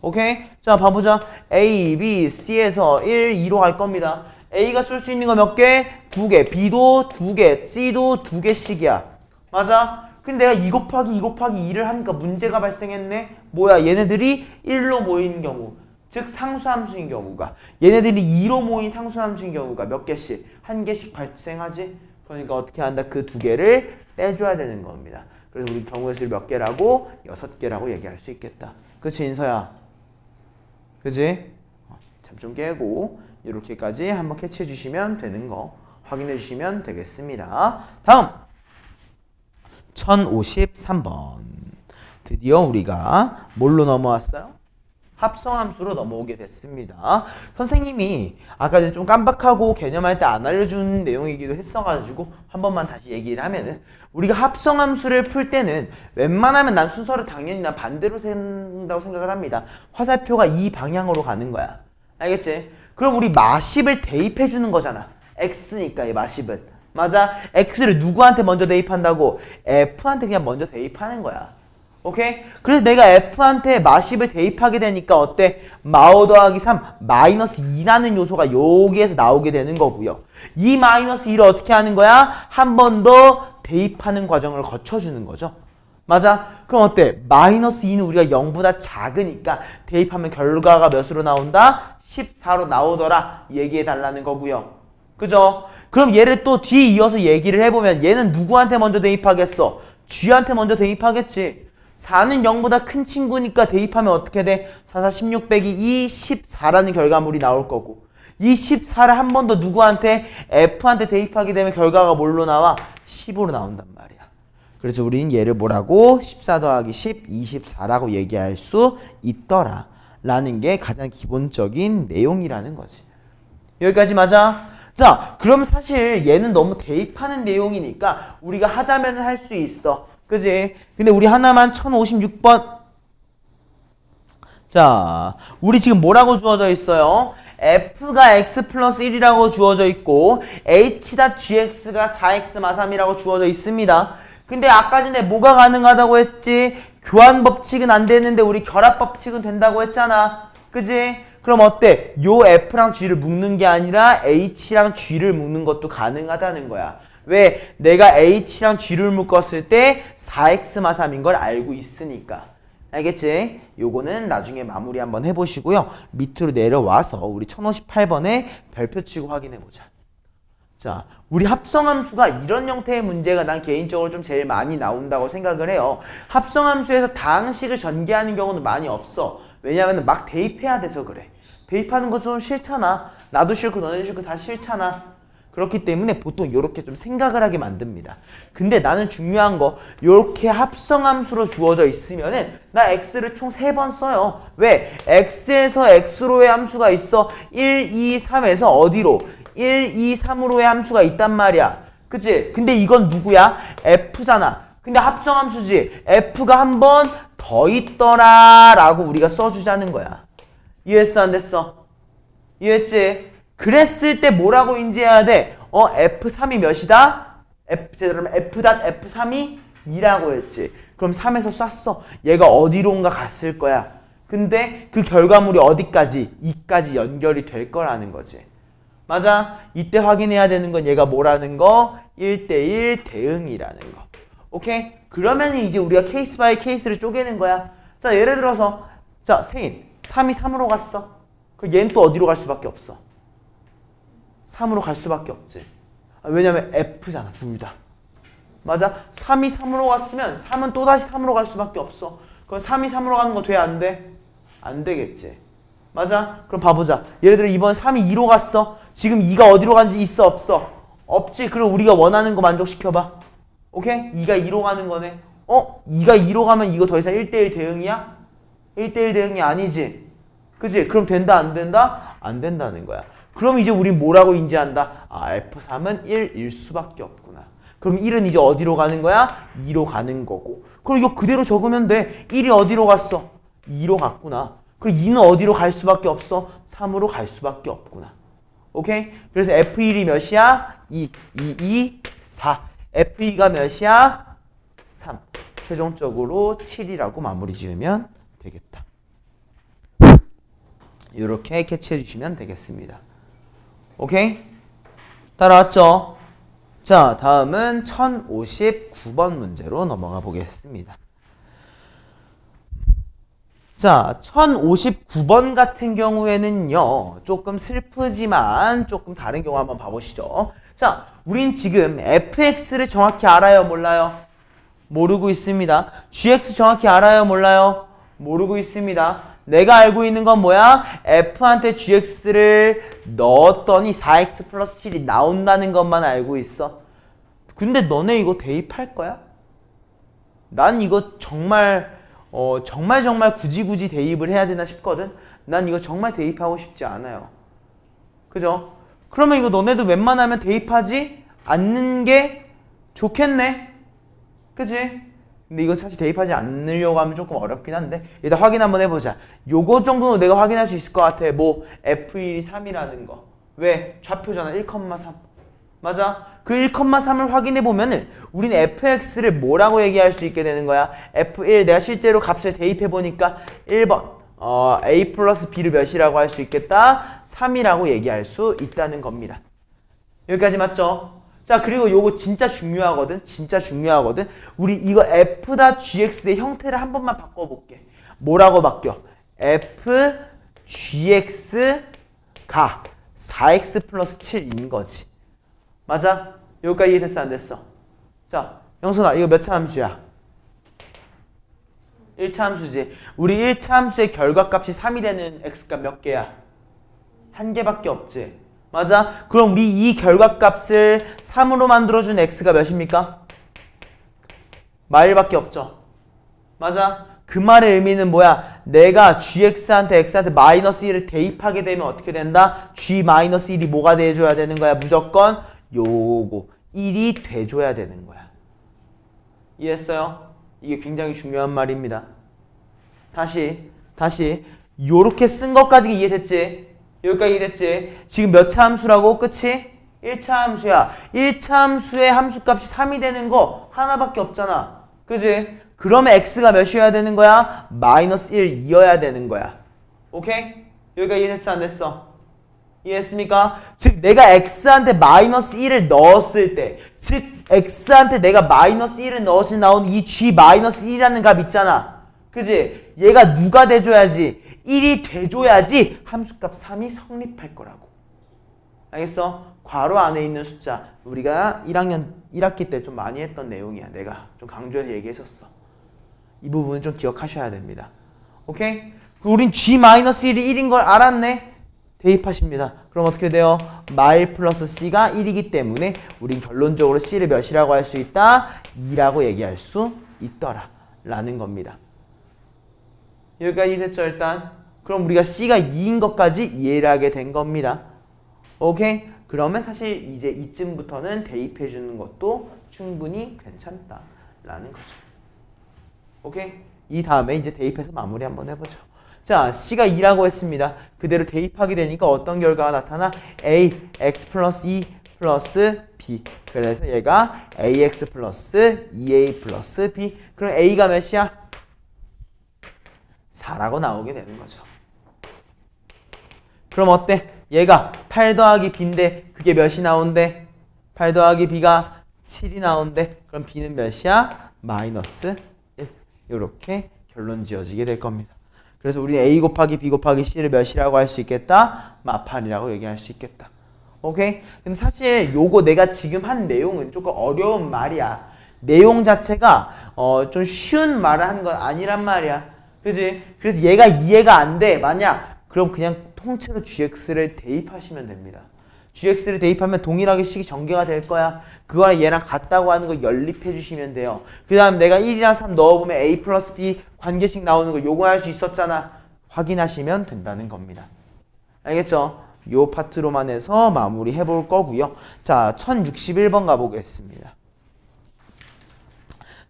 오케이? 자, 봐보자. A, B, C에서 1, 2로 갈 겁니다. A가 쓸 수 있는 거 몇 개? 2개. B도 2개. C도 2개씩이야. 맞아? 근데 내가 2 곱하기 2 곱하기 2를 하니까 문제가 발생했네? 뭐야? 얘네들이 1로 모이는 경우. 즉 상수함수인 경우가. 얘네들이 2로 모인 상수함수인 경우가 몇 개씩? 한 개씩 발생하지? 그러니까 어떻게 한다? 그 2개를 빼줘야 되는 겁니다. 그래서 우리 경우의 수를 몇 개라고? 6개라고 얘기할 수 있겠다. 그치, 인서야? 그치? 잠 좀 깨고 이렇게까지 한번 캐치해 주시면 되는 거 확인해 주시면 되겠습니다. 다음 1053번. 드디어 우리가 뭘로 넘어왔어요? 합성함수로 넘어오게 됐습니다. 선생님이 아까 전에 좀 깜빡하고 개념할 때 안 알려준 내용이기도 했어가지고 한 번만 다시 얘기를 하면은 우리가 합성함수를 풀 때는 웬만하면 난 순서를 당연히 난 반대로 센다고 생각을 합니다. 화살표가 이 방향으로 가는 거야. 알겠지? 그럼 우리 마십을 대입해 주는 거잖아. x니까 이 마십은. 맞아? x를 누구한테 먼저 대입한다고? f한테 그냥 먼저 대입하는 거야. 오케이? 그래서 내가 f한테 마십을 대입하게 되니까 어때? 마오 더하기 3 마이너스 2라는 요소가 여기에서 나오게 되는 거고요. 이 마이너스 2를 어떻게 하는 거야? 한 번 더 대입하는 과정을 거쳐주는 거죠. 맞아? 그럼 어때? 마이너스 2는 우리가 0보다 작으니까 대입하면 결과가 몇으로 나온다? 14로 나오더라. 얘기해 달라는 거고요. 그죠? 그럼 얘를 또 뒤에 이어서 얘기를 해보면 얘는 누구한테 먼저 대입하겠어? g한테 먼저 대입하겠지. 4는 0보다 큰 친구니까 대입하면 어떻게 돼? 4, 4, 16 빼기 2, 14라는 결과물이 나올 거고 이 14를 한 번 더 누구한테? F한테 대입하게 되면 결과가 뭘로 나와? 10으로 나온단 말이야. 그래서 우리는 얘를 뭐라고? 14 더하기 10, 24라고 얘기할 수 있더라 라는 게 가장 기본적인 내용이라는 거지. 여기까지 맞아? 자, 그럼 사실 얘는 너무 대입하는 내용이니까 우리가 하자면 할 수 있어. 그지? 근데 우리 하나만 1056번. 자, 우리 지금 뭐라고 주어져 있어요? f가 x 플러스 1이라고 주어져 있고 h.gx가 4x 마3이라고 주어져 있습니다. 근데 아까 전에 뭐가 가능하다고 했지? 교환 법칙은 안 되는데 우리 결합 법칙은 된다고 했잖아. 그지? 그럼 어때? 요 f랑 g를 묶는 게 아니라 h랑 g를 묶는 것도 가능하다는 거야. 왜? 내가 h랑 g를 묶었을 때 4x 마3인 걸 알고 있으니까. 알겠지? 요거는 나중에 마무리 한번 해보시고요. 밑으로 내려와서 우리 1058번에 별표 치고 확인해보자. 자, 우리 합성함수가 이런 형태의 문제가 난 개인적으로 좀 제일 많이 나온다고 생각을 해요. 합성함수에서 다항식을 전개하는 경우는 많이 없어. 왜냐하면 막 대입해야 돼서 그래. 대입하는 거 좀 싫잖아. 나도 싫고 너네도 싫고 다 싫잖아. 그렇기 때문에 보통 이렇게 좀 생각을 하게 만듭니다. 근데 나는 중요한 거 이렇게 합성함수로 주어져 있으면은 나 x를 총 3번 써요. 왜? x에서 x로의 함수가 있어. 1, 2, 3에서 어디로? 1, 2, 3으로의 함수가 있단 말이야. 그치? 근데 이건 누구야? f잖아. 근데 합성함수지. f가 한 번 더 있더라 라고 우리가 써주자는 거야. 이해했어? 안 됐어? 이해했지? 그랬을 때 뭐라고 인지해야 돼? F3이 몇이다? F.F3이 2라고 했지. 그럼 3에서 쐈어. 얘가 어디론가 갔을 거야. 근데 그 결과물이 어디까지? 2까지 연결이 될 거라는 거지. 맞아? 이때 확인해야 되는 건 얘가 뭐라는 거? 1대1 대응이라는 거. 오케이? 그러면 이제 우리가 케이스 바이 케이스를 쪼개는 거야. 자, 예를 들어서 자, 세인 3이 3으로 갔어. 그럼 얘는 또 어디로 갈 수밖에 없어? 3으로 갈 수밖에 없지. 왜냐면 F잖아, 둘 다. 맞아? 3이 3으로 갔으면 3은 또다시 3으로 갈 수밖에 없어. 그럼 3이 3으로 가는 거 돼? 안 돼? 안 되겠지. 맞아? 그럼 봐보자. 예를 들어 이번 3이 2로 갔어. 지금 2가 어디로 간지 있어? 없어? 없지. 그럼 우리가 원하는 거 만족시켜봐. 오케이? 2가 2로 가는 거네. 2가 2로 가면 이거 더 이상 1대1 대응이야? 1대1 대응이 아니지. 그치? 그럼 된다? 안 된다? 안 된다는 거야. 그럼 이제 우린 뭐라고 인지한다? 아, F3은 1일 수밖에 없구나. 그럼 1은 이제 어디로 가는 거야? 2로 가는 거고. 그럼 이거 그대로 적으면 돼. 1이 어디로 갔어? 2로 갔구나. 그리고 2는 어디로 갈 수밖에 없어? 3으로 갈 수밖에 없구나. 오케이? 그래서 F1이 몇이야? 2, 4. F2가 몇이야? 3. 최종적으로 7이라고 마무리 지으면 되겠다. 이렇게 캐치해 주시면 되겠습니다. 오케이? 따라왔죠? 자, 다음은 1059번 문제로 넘어가 보겠습니다. 자, 1059번 같은 경우에는요, 조금 슬프지만 조금 다른 경우 한번 봐보시죠. 자, 우린 지금 fx를 정확히 알아요, 몰라요? 모르고 있습니다. gx 정확히 알아요, 몰라요? 모르고 있습니다. 내가 알고 있는 건 뭐야? f한테 gx를 넣었더니 4x 플러스 7이 나온다는 것만 알고 있어. 근데 너네 이거 대입할 거야? 난 이거 정말 굳이 대입을 해야 되나 싶거든? 난 이거 정말 대입하고 싶지 않아요. 그죠? 그러면 이거 너네도 웬만하면 대입하지 않는 게 좋겠네? 그지? 근데 이거 사실 대입하지 않으려고 하면 조금 어렵긴 한데 일단 확인 한번 해보자. 요거 정도는 내가 확인할 수 있을 것 같아. 뭐 F1이 3이라는 거. 왜? 좌표잖아. 1,3. 맞아? 그 1,3을 확인해 보면은 우리는 fx를 뭐라고 얘기할 수 있게 되는 거야? f1 내가 실제로 값을 대입해 보니까 1번 a 플러스 b를 몇이라고 할 수 있겠다? 3이라고 얘기할 수 있다는 겁니다. 여기까지 맞죠? 자, 그리고 요거 진짜 중요하거든. 진짜 중요하거든. 우리 이거 f.gx의 형태를 한 번만 바꿔볼게. 뭐라고 바뀌어? f.gx가 4x 플러스 7인 거지. 맞아? 여기까지 이해됐어, 안 됐어? 자, 영선아, 이거 몇 차 함수야? 1차 함수지. 우리 1차 함수의 결과값이 3이 되는 x값 몇 개야? 한 개밖에 없지. 맞아? 그럼 우리 이 결과값을 3으로 만들어준 x가 몇입니까? 마일밖에 없죠. 맞아? 그 말의 의미는 뭐야? 내가 gx한테 x한테 마이너스 1을 대입하게 되면 어떻게 된다? g 마이너스 1이 뭐가 돼줘야 되는 거야? 무조건 요거 1이 돼줘야 되는 거야. 이해했어요? 이게 굉장히 중요한 말입니다. 다시 요렇게 쓴 것까지 이해됐지? 여기까지 이해됐지? 지금 몇 차 함수라고? 끝이? 1차 함수야. 1차 함수의 함수값이 3이 되는 거 하나밖에 없잖아. 그지? 그러면 x가 몇이어야 되는 거야? 마이너스 1이어야 되는 거야. 오케이? 여기까지 이해됐어, 안 됐어? 이해했습니까? 즉 내가 x한테 마이너스 1을 넣었을 때, 즉 x한테 내가 마이너스 1을 넣어서 나온 이 g 마이너스 1이라는 값 있잖아. 그지? 얘가 누가 돼줘야지? 1이 돼줘야지 함수값 3이 성립할 거라고. 알겠어? 괄호 안에 있는 숫자, 우리가 1학기 때 좀 많이 했던 내용이야. 내가 좀 강조해서 얘기했었어. 이 부분은 좀 기억하셔야 됩니다. 오케이? 우린 g-1이 1인 걸 알았네? 대입하십니다. 그럼 어떻게 돼요? 마일 플러스 c가 1이기 때문에 우린 결론적으로 c를 몇이라고 할 수 있다? 2라고 얘기할 수 있더라 라는 겁니다. 여기까지 됐죠 일단? 그럼 우리가 c가 2인 것까지 이해를 하게 된 겁니다. 오케이? 그러면 사실 이제 이쯤부터는 대입해 주는 것도 충분히 괜찮다 라는 거죠. 오케이? 이 다음에 이제 대입해서 마무리 한번 해보죠. 자, c가 2라고 했습니다. 그대로 대입하게 되니까 어떤 결과가 나타나? a, x 플러스 2 플러스 b. 그래서 얘가 ax 플러스 2a 플러스 b. 그럼 a가 몇이야? 4라고 나오게 되는 거죠. 그럼 어때? 얘가 8 더하기 b인데 그게 몇이 나온대? 8 더하기 b가 7이 나온대. 그럼 b는 몇이야? 마이너스 1. 이렇게 결론 지어지게 될 겁니다. 그래서 우리는 a 곱하기 b 곱하기 c를 몇이라고 할 수 있겠다? 마팔이라고 얘기할 수 있겠다. 오케이? 근데 사실 요거 내가 지금 한 내용은 조금 어려운 말이야. 내용 자체가 좀 쉬운 말을 하는 건 아니란 말이야. 그지? 그래서 얘가 이해가 안 돼. 만약 그럼 그냥 통째로 gx를 대입하시면 됩니다. gx를 대입하면 동일하게 식이 전개가 될 거야. 그거랑 얘랑 같다고 하는 거 연립해 주시면 돼요. 그 다음 내가 1이랑 3 넣어보면 a 플러스 b 관계식 나오는 거 요거 할 수 있었잖아. 확인하시면 된다는 겁니다. 알겠죠? 요 파트로만 해서 마무리 해볼 거고요. 자, 1061번 가보겠습니다.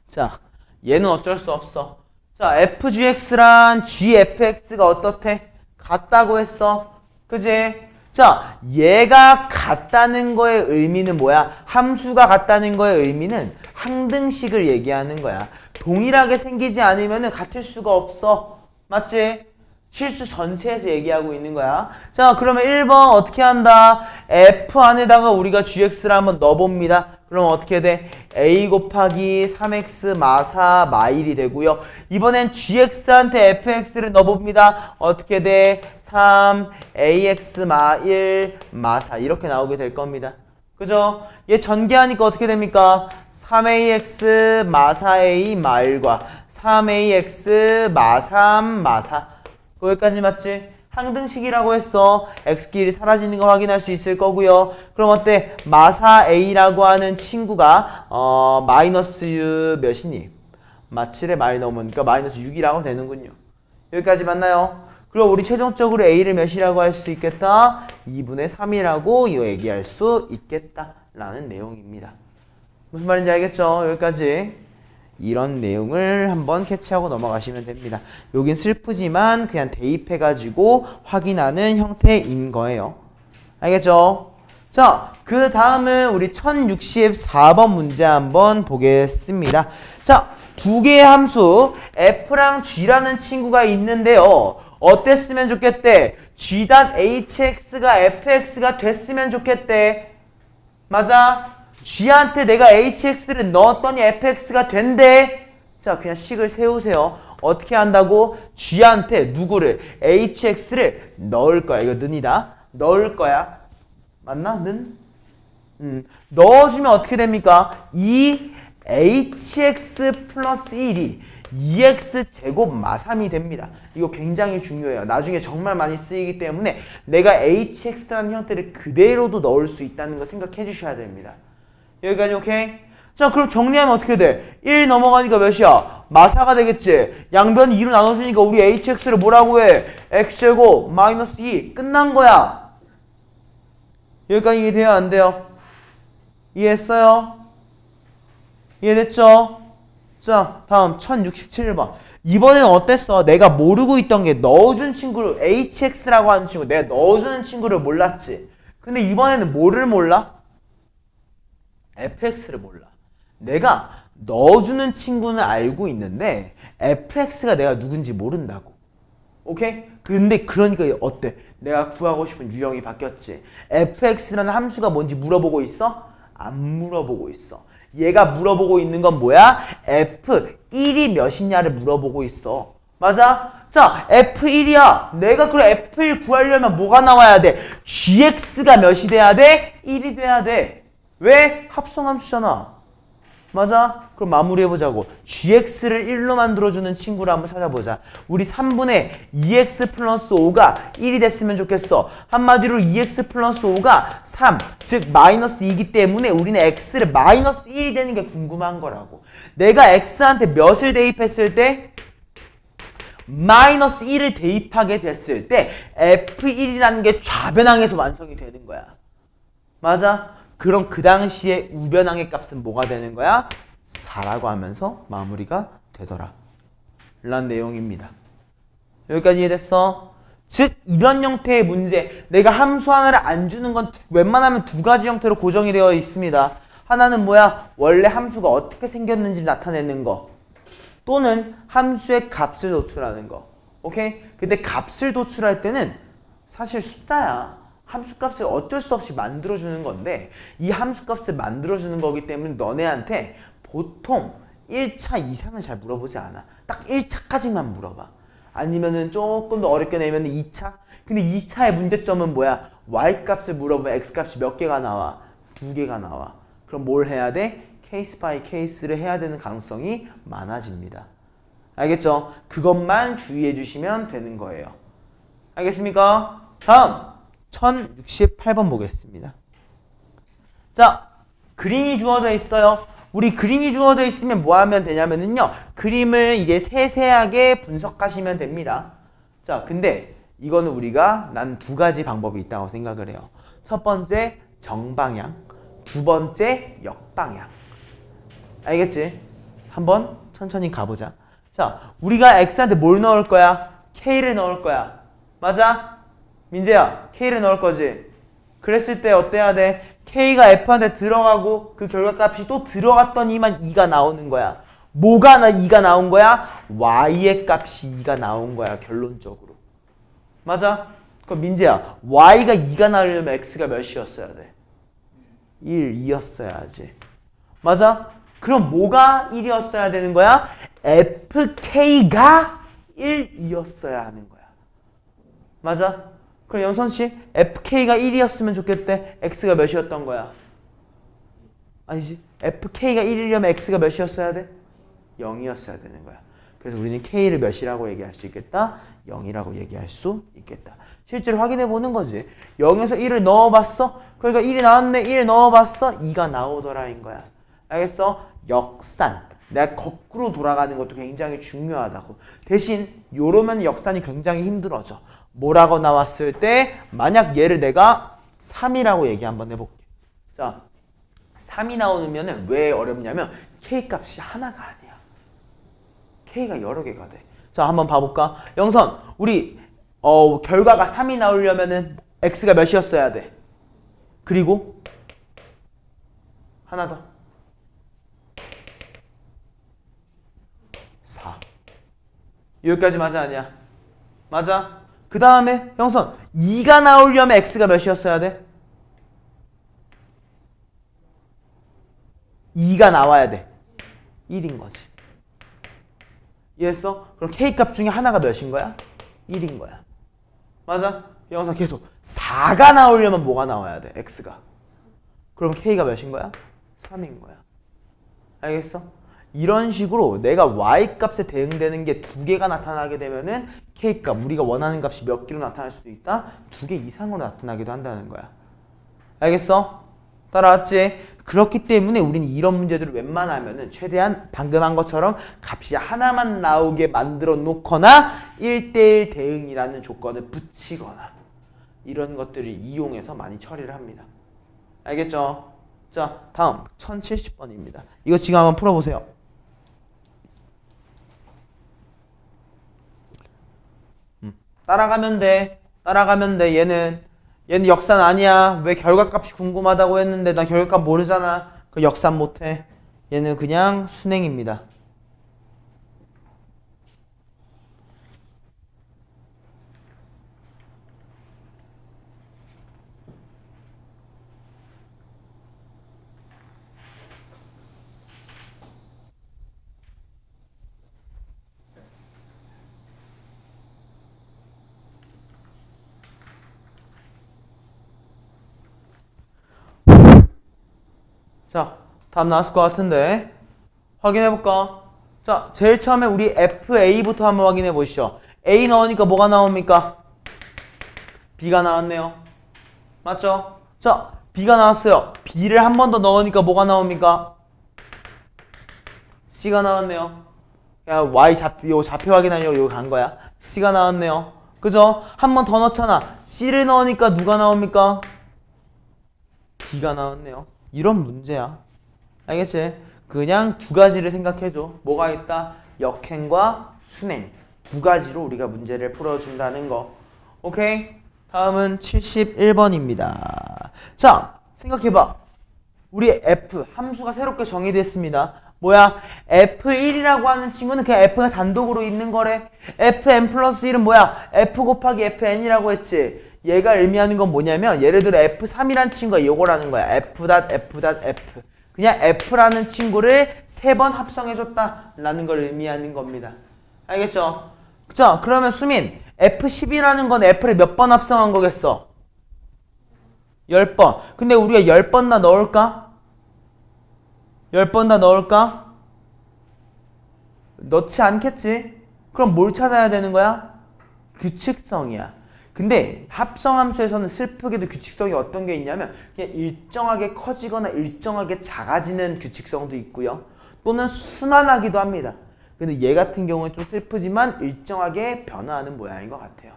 자, 얘는 어쩔 수 없어. 자, fgx랑 gfx가 어떻대? 같다고 했어. 그지? 자, 얘가 같다는 거의 의미는 뭐야? 함수가 같다는 거의 의미는 항등식을 얘기하는 거야. 동일하게 생기지 않으면 같을 수가 없어. 맞지? 실수 전체에서 얘기하고 있는 거야. 자, 그러면 1번 어떻게 한다? f 안에다가 우리가 gx를 한번 넣어봅니다. 그럼 어떻게 돼? a 곱하기 3x 마사 마1이 되고요. 이번엔 gx한테 fx를 넣어봅니다. 어떻게 돼? 3ax 마1 마4 이렇게 나오게 될 겁니다. 그죠? 얘 전개하니까 어떻게 됩니까? 3ax 마4a 마1과 3ax 마3 마4 거기까지 맞지? 항등식이라고 했어. x끼리 사라지는 거 확인할 수 있을 거고요. 그럼 어때? 마사a라고 하는 친구가 마이너스 6 몇이니? 마7에 마이 넣으니까 마이너스 6이라고 되는군요. 여기까지 맞나요? 그럼 우리 최종적으로 a를 몇이라고 할 수 있겠다? 2분의 3이라고 얘기할 수 있겠다라는 내용입니다. 무슨 말인지 알겠죠? 여기까지. 이런 내용을 한번 캐치하고 넘어가시면 됩니다. 여긴 슬프지만 그냥 대입해가지고 확인하는 형태인 거예요. 알겠죠? 자, 그 다음은 우리 1064번 문제 한번 보겠습니다. 자, 두 개의 함수 f랑 g라는 친구가 있는데요. 어땠으면 좋겠대? g.hx가 fx가 됐으면 좋겠대. 맞아? g한테 내가 hx를 넣었더니 fx가 된대. 자, 그냥 식을 세우세요. 어떻게 한다고? g한테 누구를? hx를 넣을 거야. 이거 는이다. 넣을 거야. 맞나? 는? 넣어주면 어떻게 됩니까? 2hx 플러스 1이 2x 제곱 마3이 됩니다. 이거 굉장히 중요해요. 나중에 정말 많이 쓰이기 때문에 내가 hx라는 형태를 그대로도 넣을 수 있다는 거 생각해 주셔야 됩니다. 여기까지 오케이? 자, 그럼 정리하면 어떻게 돼? 1 넘어가니까 몇이야? 마4가 되겠지? 양변이 2로 나눠주니까 우리 hx를 뭐라고 해? x제곱 마이너스 2 끝난 거야. 여기까지 이해돼요? 안 돼요? 이해했어요? 이해됐죠? 자, 다음 1067번. 이번에는 어땠어? 내가 모르고 있던 게 넣어준 친구를 hx라고 하는 친구, 내가 넣어주는 친구를 몰랐지. 근데 이번에는 뭐를 몰라? fx를 몰라. 내가 넣어주는 친구는 알고 있는데 fx가 내가 누군지 모른다고. 오케이? 근데 그러니까 어때? 내가 구하고 싶은 유형이 바뀌었지. fx라는 함수가 뭔지 물어보고 있어? 안 물어보고 있어. 얘가 물어보고 있는 건 뭐야? f1이 몇이냐를 물어보고 있어. 맞아? 자, f1이야. 내가 그럼 f1 구하려면 뭐가 나와야 돼? gx가 몇이 돼야 돼? 1이 돼야 돼. 왜? 합성함수잖아. 맞아? 그럼 마무리해보자고. gx를 1로 만들어주는 친구를 한번 찾아보자. 우리 3분의 2x 플러스 5가 1이 됐으면 좋겠어. 한마디로 2x 플러스 5가 3, 즉 마이너스 2이기 때문에 우리는 x를 마이너스 1이 되는 게 궁금한 거라고. 내가 x한테 몇을 대입했을 때? 마이너스 1을 대입하게 됐을 때 f1이라는 게 좌변항에서 완성이 되는 거야. 맞아? 그럼 그 당시에 우변항의 값은 뭐가 되는 거야? 4라고 하면서 마무리가 되더라 라는 내용입니다. 여기까지 이해됐어? 즉 이런 형태의 문제, 내가 함수 하나를 안 주는 건 웬만하면 두 가지 형태로 고정이 되어 있습니다. 하나는 뭐야? 원래 함수가 어떻게 생겼는지 나타내는 거, 또는 함수의 값을 도출하는 거. 오케이? 근데 값을 도출할 때는 사실 숫자야. 함수값을 어쩔 수 없이 만들어주는 건데 이 함수값을 만들어주는 거기 때문에 너네한테 보통 1차 이상을 잘 물어보지 않아. 딱 1차까지만 물어봐. 아니면은 조금 더 어렵게 내면 2차? 근데 2차의 문제점은 뭐야? y값을 물어보면 x값이 몇 개가 나와? 2개가 나와. 그럼 뭘 해야 돼? 케이스 바이 케이스를 해야 되는 가능성이 많아집니다. 알겠죠? 그것만 주의해 주시면 되는 거예요. 알겠습니까? 다음 1068번 보겠습니다. 자, 그림이 주어져 있어요. 우리 그림이 주어져 있으면 뭐 하면 되냐면은요, 그림을 이제 세세하게 분석하시면 됩니다. 자, 근데 이거는 우리가 난 두 가지 방법이 있다고 생각을 해요. 첫 번째 정방향, 두 번째 역방향. 알겠지? 한번 천천히 가보자. 자, 우리가 x한테 뭘 넣을 거야? k를 넣을 거야. 맞아? 민재야, k를 넣을 거지? 그랬을 때 어때야 돼? k가 f한테 들어가고 그 결과값이 또 들어갔더니만 2가 나오는 거야. 뭐가 2가 나온 거야? y의 값이 2가 나온 거야, 결론적으로. 맞아? 그럼 민재야, y가 2가 나오려면 x가 몇이었어야 돼? 1, 2였어야지. 맞아? 그럼 뭐가 1이었어야 되는 거야? fk가 1, 2였어야 하는 거야. 맞아? 그럼 영선씨, fk가 1이었으면 좋겠대. x가 몇이었던 거야? 아니지. fk가 1이려면 x가 몇이었어야 돼? 0이었어야 되는 거야. 그래서 우리는 k를 몇이라고 얘기할 수 있겠다? 0이라고 얘기할 수 있겠다. 실제로 확인해 보는 거지. 0에서 1을 넣어봤어? 그러니까 1이 나왔네. 1을 넣어봤어? 2가 나오더라인 거야. 알겠어? 역산. 내가 거꾸로 돌아가는 것도 굉장히 중요하다고. 대신 요러면 역산이 굉장히 힘들어져. 뭐라고 나왔을 때 만약 얘를 내가 3이라고 얘기 한번 해볼게. 자, 3이 나오면 왜 어렵냐면 k값이 하나가 아니야. k가 여러 개가 돼. 자, 한번 봐볼까? 영선, 우리 결과가 3이 나오려면은 x가 몇이었어야 돼? 그리고 하나 더. 4. 여기까지 맞아 아니야? 맞아. 그 다음에 영선, 2가 나오려면 x가 몇이었어야 돼? 2가 나와야 돼. 1인 거지. 이해했어? 그럼 k값 중에 하나가 몇인 거야? 1인 거야. 맞아? 영상 계속 4가 나오려면 뭐가 나와야 돼? x가. 그럼 k가 몇인 거야? 3인 거야. 알겠어? 이런 식으로 내가 y값에 대응되는 게 두 개가 나타나게 되면은 k값, 우리가 원하는 값이 몇 개로 나타날 수도 있다? 2개 이상으로 나타나기도 한다는 거야. 알겠어? 따라왔지? 그렇기 때문에 우리는 이런 문제들을 웬만하면은 최대한 방금 한 것처럼 값이 하나만 나오게 만들어 놓거나 1대1 대응이라는 조건을 붙이거나 이런 것들을 이용해서 많이 처리를 합니다. 알겠죠? 자, 다음 1070번입니다. 이거 지금 한번 풀어보세요. 따라가면 돼. 따라가면 돼. 얘는 역산 아니야. 왜 결과값이 궁금하다고 했는데 나 결과값 모르잖아. 그 역산 못해. 얘는 그냥 순행입니다. 자, 답 나왔을 것 같은데 확인해볼까? 자, 제일 처음에 우리 FA부터 한번 확인해 보시죠. A 넣으니까 뭐가 나옵니까? B가 나왔네요. 맞죠? 자, B가 나왔어요. B를 한 번 더 넣으니까 뭐가 나옵니까? C가 나왔네요. 야, Y 좌표 확인하려고 여기 간 거야. C가 나왔네요. 그죠? 한 번 더 넣잖아. C를 넣으니까 누가 나옵니까? D가 나왔네요. 이런 문제야. 알겠지? 그냥 두 가지를 생각해줘. 뭐가 있다? 역행과 순행. 두 가지로 우리가 문제를 풀어준다는 거. 오케이? 다음은 71번입니다. 자, 생각해봐. 우리 F, 함수가 새롭게 정의됐습니다. 뭐야? F1이라고 하는 친구는 그냥 F가 단독으로 있는 거래. Fn 플러스 1은 뭐야? F 곱하기 Fn이라고 했지. 얘가 의미하는 건 뭐냐면 예를 들어 F3이라는 친구가 요거라는 거야. F.F.F. 그냥 F라는 친구를 3번 합성해줬다 라는 걸 의미하는 겁니다. 알겠죠? 자, 그러면 수민, F10이라는 건 F를 몇 번 합성한 거겠어? 10번. 근데 우리가 10번 다 넣을까? 10번 다 넣을까? 넣지 않겠지? 그럼 뭘 찾아야 되는 거야? 규칙성이야. 근데 합성함수에서는 슬프게도 규칙성이 어떤 게 있냐면 그냥 일정하게 커지거나 일정하게 작아지는 규칙성도 있고요. 또는 순환하기도 합니다. 근데 얘 같은 경우는 좀 슬프지만 일정하게 변화하는 모양인 것 같아요.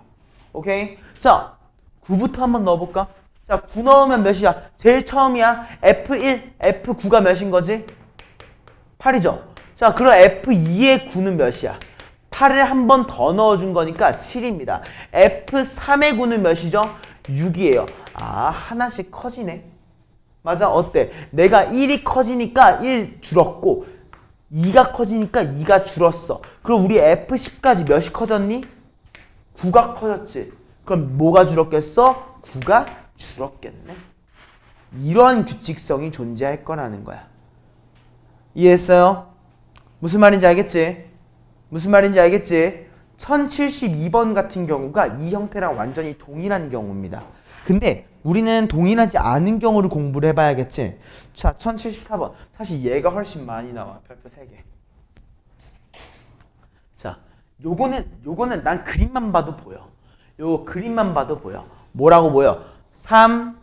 오케이? 자, 9부터 한번 넣어볼까? 자, 9 넣으면 몇이야? 제일 처음이야. F1, F9가 몇인 거지? 8이죠? 자, 그럼 F2의 9는 몇이야? 8을 한 번 더 넣어준 거니까 7입니다. F3의 9는 몇이죠? 6이에요. 아, 하나씩 커지네. 맞아? 어때? 내가 1이 커지니까 1 줄었고 2가 커지니까 2가 줄었어. 그럼 우리 F10까지 몇이 커졌니? 9가 커졌지. 그럼 뭐가 줄었겠어? 9가 줄었겠네. 이런 규칙성이 존재할 거라는 거야. 이해했어요? 무슨 말인지 알겠지? 무슨 말인지 알겠지? 1072번 같은 경우가 이 형태랑 완전히 동일한 경우입니다. 근데 우리는 동일하지 않은 경우를 공부를 해봐야겠지? 자, 1074번. 사실 얘가 훨씬 많이 나와. 별표 3개. 자, 요거는 난 그림만 봐도 보여. 요거 그림만 봐도 보여. 뭐라고 보여? 3,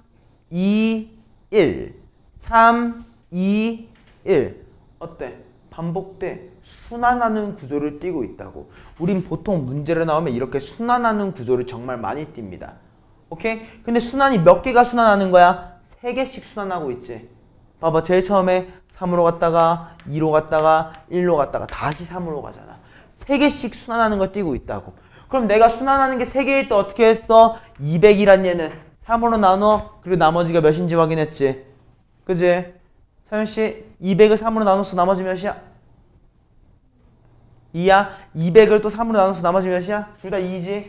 2, 1. 3, 2, 1. 어때? 반복돼. 순환하는 구조를 띠고 있다고. 우린 보통 문제를 나오면 이렇게 순환하는 구조를 정말 많이 띱니다. 오케이? 근데 순환이 몇 개가 순환하는 거야? 3개씩 순환하고 있지. 봐봐. 제일 처음에 3으로 갔다가 2로 갔다가 1로 갔다가 다시 3으로 가잖아. 3개씩 순환하는 걸 띄고 있다고. 그럼 내가 순환하는 게 3개일 때 어떻게 했어? 200이란 얘는 3으로 나눠. 그리고 나머지가 몇인지 확인했지. 그지? 사연씨 200을 3으로 나눠서 나머지 몇이야? 2야? 200을 또 3으로 나눠서 나머지 몇이야? 그러니까 2지.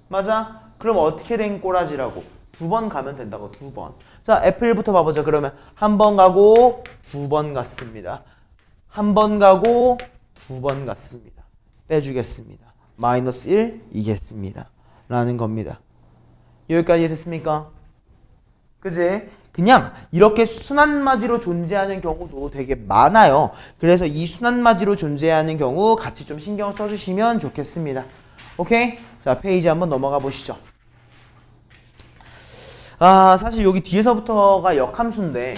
맞아? 그럼 어떻게 된 꼬라지라고? 2번 가면 된다고. 2번. 자, F1부터 봐보자. 그러면 한 번 가고 2번 갔습니다. 한 번 가고 2번 갔습니다. 빼주겠습니다. 마이너스 1 이겠습니다. 라는 겁니다. 여기까지 됐습니까? 그지? 그냥 이렇게 순환마디로 존재하는 경우도 되게 많아요. 그래서 이 순환마디로 존재하는 경우 같이 좀 신경 써주시면 좋겠습니다. 오케이? 자, 페이지 한번 넘어가 보시죠. 아, 사실 여기 뒤에서부터가 역함수인데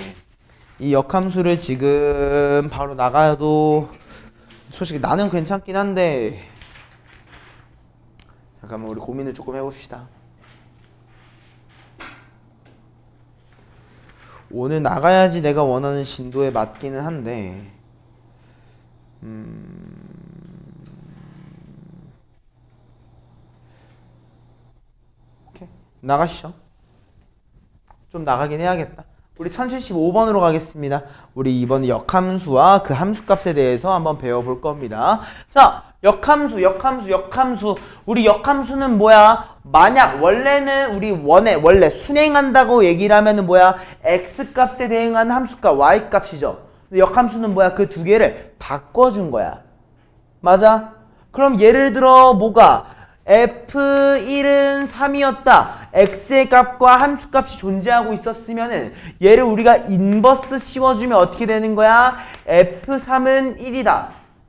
이 역함수를 지금 바로 나가도 솔직히 나는 괜찮긴 한데 잠깐만 우리 고민을 조금 해봅시다. 오늘 나가야지 내가 원하는 진도에 맞기는 한데 오케이. 나가시죠. 좀 나가긴 해야겠다. 우리 1075번으로 가겠습니다. 우리 이번 역함수와 그 함수값에 대해서 한번 배워볼 겁니다. 자, 역함수. 우리 역함수는 뭐야? 만약 원래는 우리 원래 순행한다고 얘기를 하면은 뭐야? x값에 대응하는 함수값 y값이죠. 근데 역함수는 뭐야? 그 두 개를 바꿔준 거야. 맞아? 그럼 예를 들어 뭐가? F1은 3이었다. X의 값과 함수값이 존재하고 있었으면은 얘를 우리가 인버스 씌워주면 어떻게 되는 거야? F3은 1이다.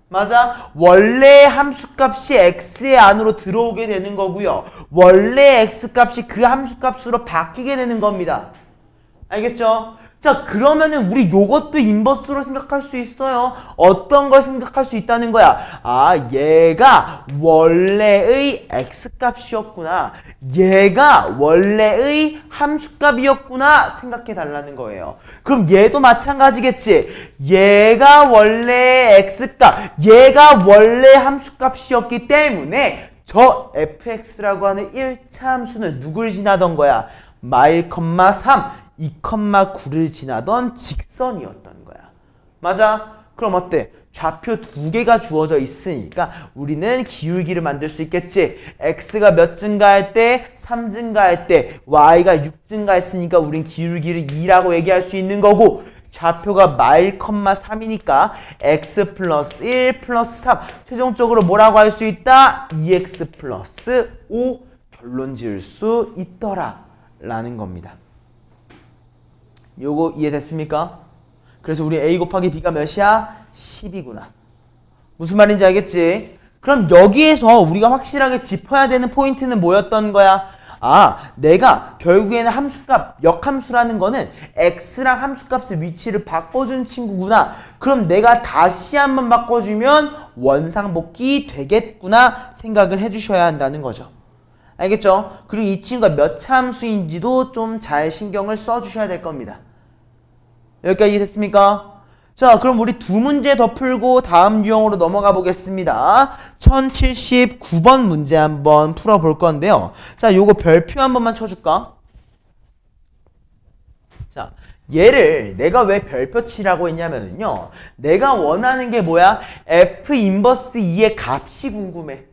맞아? 원래 함수값이 X의 안으로 들어오게 되는 거고요. 원래 X값이 그 함수값으로 바뀌게 되는 겁니다. 알겠죠? 자, 그러면은 우리 요것도 인버스로 생각할 수 있어요. 어떤 걸 생각할 수 있다는 거야? 아, 얘가 원래의 x값이었구나. 얘가 원래의 함수값이었구나 생각해 달라는 거예요. 그럼 얘도 마찬가지겠지. 얘가 원래 x값, 얘가 원래 함수값이었기 때문에 저 fx라고 하는 1차 함수는 누굴 지나던 거야? 마일, 3 2,9를 지나던 직선이었던 거야. 맞아? 그럼 어때? 좌표 두 개가 주어져 있으니까 우리는 기울기를 만들 수 있겠지. x가 몇 증가할 때? 3 증가할 때. y가 6 증가했으니까 우린 기울기를 2라고 얘기할 수 있는 거고 좌표가 마일, 3이니까 x 플러스 1 플러스 3 최종적으로 뭐라고 할 수 있다? 2x 플러스 5 결론 지을 수 있더라 라는 겁니다. 요거 이해됐습니까? 그래서 우리 a 곱하기 b가 몇이야? 10이구나. 무슨 말인지 알겠지? 그럼 여기에서 우리가 확실하게 짚어야 되는 포인트는 뭐였던 거야? 아, 내가 결국에는 함수값, 역함수라는 거는 x랑 함수값의 위치를 바꿔준 친구구나. 그럼 내가 다시 한번 바꿔주면 원상복귀 되겠구나 생각을 해주셔야 한다는 거죠. 알겠죠? 그리고 이 친구가 몇 차 함수인지도 좀 잘 신경을 써주셔야 될 겁니다. 여기까지 됐습니까? 자, 그럼 우리 두 문제 더 풀고 다음 유형으로 넘어가 보겠습니다. 1079번 문제 한번 풀어볼 건데요. 자, 요거 별표 한 번만 쳐줄까? 자, 얘를 내가 왜 별표 치라고 했냐면요. 내가 원하는 게 뭐야? F 인버스 2의 값이 궁금해.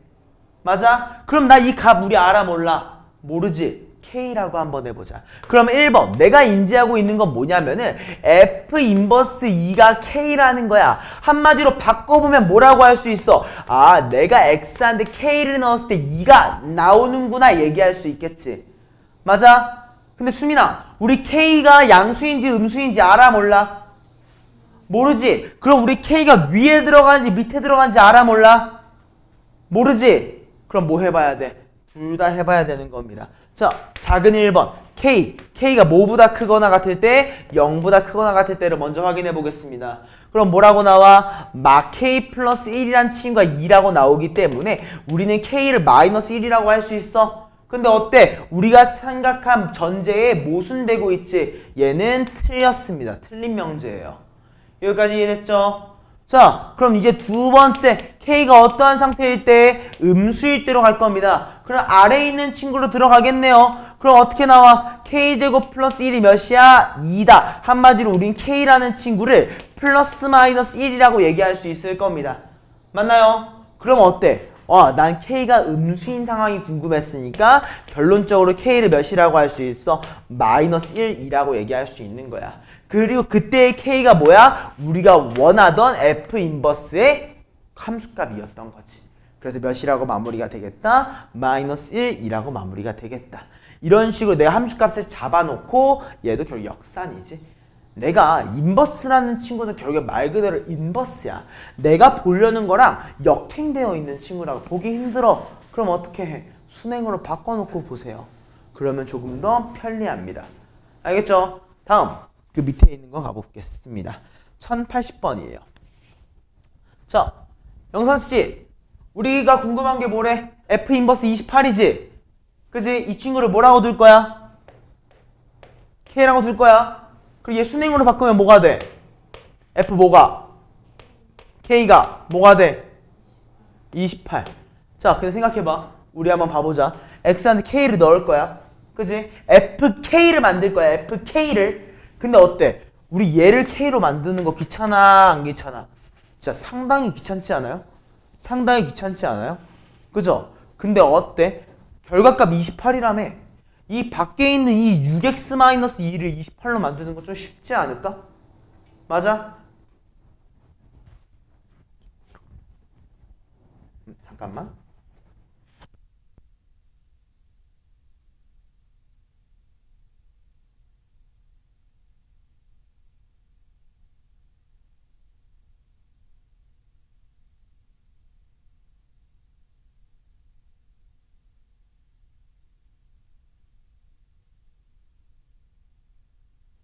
맞아? 그럼 나 이 값 우리 알아 몰라? 모르지? K라고 한번 해보자. 그럼 1번 내가 인지하고 있는 건 뭐냐면은 F 인버스 2가 K라는 거야. 한마디로 바꿔보면 뭐라고 할 수 있어? 아, 내가 X한테 K를 넣었을 때 2가 나오는구나 얘기할 수 있겠지. 맞아? 근데 수민아, 우리 K가 양수인지 음수인지 알아 몰라? 모르지? 그럼 우리 K가 위에 들어가는지 밑에 들어가는지 알아 몰라? 모르지? 그럼 뭐 해봐야 돼? 둘 다 해봐야 되는 겁니다. 자, 작은 1번 K가 뭐보다 크거나 같을 때 0보다 크거나 같을 때를 먼저 확인해 보겠습니다. 그럼 뭐라고 나와? K 플러스 1이란 친구가 2라고 나오기 때문에 우리는 K를 마이너스 1이라고 할 수 있어. 근데 어때? 우리가 생각한 전제에 모순되고 있지? 얘는 틀렸습니다. 틀린 명제예요. 여기까지 이해됐죠? 자, 그럼 이제 두 번째 K가 어떠한 상태일 때? 음수일 때로 갈 겁니다. 그럼 아래에 있는 친구로 들어가겠네요. 그럼 어떻게 나와? K제곱 플러스 1이 몇이야? 2다. 한마디로 우린 K라는 친구를 플러스 마이너스 1이라고 얘기할 수 있을 겁니다. 맞나요? 그럼 어때? 난 K가 음수인 상황이 궁금했으니까 결론적으로 K를 몇이라고 할 수 있어? 마이너스 1이라고 얘기할 수 있는 거야. 그리고 그때의 K가 뭐야? 우리가 원하던 F 인버스의 함수값이었던 거지. 그래서 몇이라고 마무리가 되겠다? 마이너스 1이라고 마무리가 되겠다. 이런 식으로 내가 함수값을 잡아놓고 얘도 결국 역산이지. 내가 인버스라는 친구는 결국에 말 그대로 인버스야. 내가 보려는 거랑 역행되어 있는 친구라고 보기 힘들어. 그럼 어떻게 해? 순행으로 바꿔놓고 보세요. 그러면 조금 더 편리합니다. 알겠죠? 다음 그 밑에 있는 거 가보겠습니다. 1080번이에요. 자, 영선씨, 우리가 궁금한 게 뭐래? F 인버스 28이지? 그지? 이 친구를 뭐라고 둘 거야? K라고 둘 거야? 그리고 얘 순행으로 바꾸면 뭐가 돼? F 뭐가? K가 뭐가 돼? 28. 자, 근데 생각해봐. 우리 한번 봐보자. X한테 K를 넣을 거야. 그지? FK를 만들 거야. FK를. 근데 어때? 우리 얘를 K로 만드는 거 귀찮아? 안 귀찮아? 진짜 상당히 귀찮지 않아요? 상당히 귀찮지 않아요? 그죠? 근데 어때? 결과값 28이라며. 이 밖에 있는 이 6x-2를 28로 만드는 거 좀 쉽지 않을까? 맞아? 잠깐만.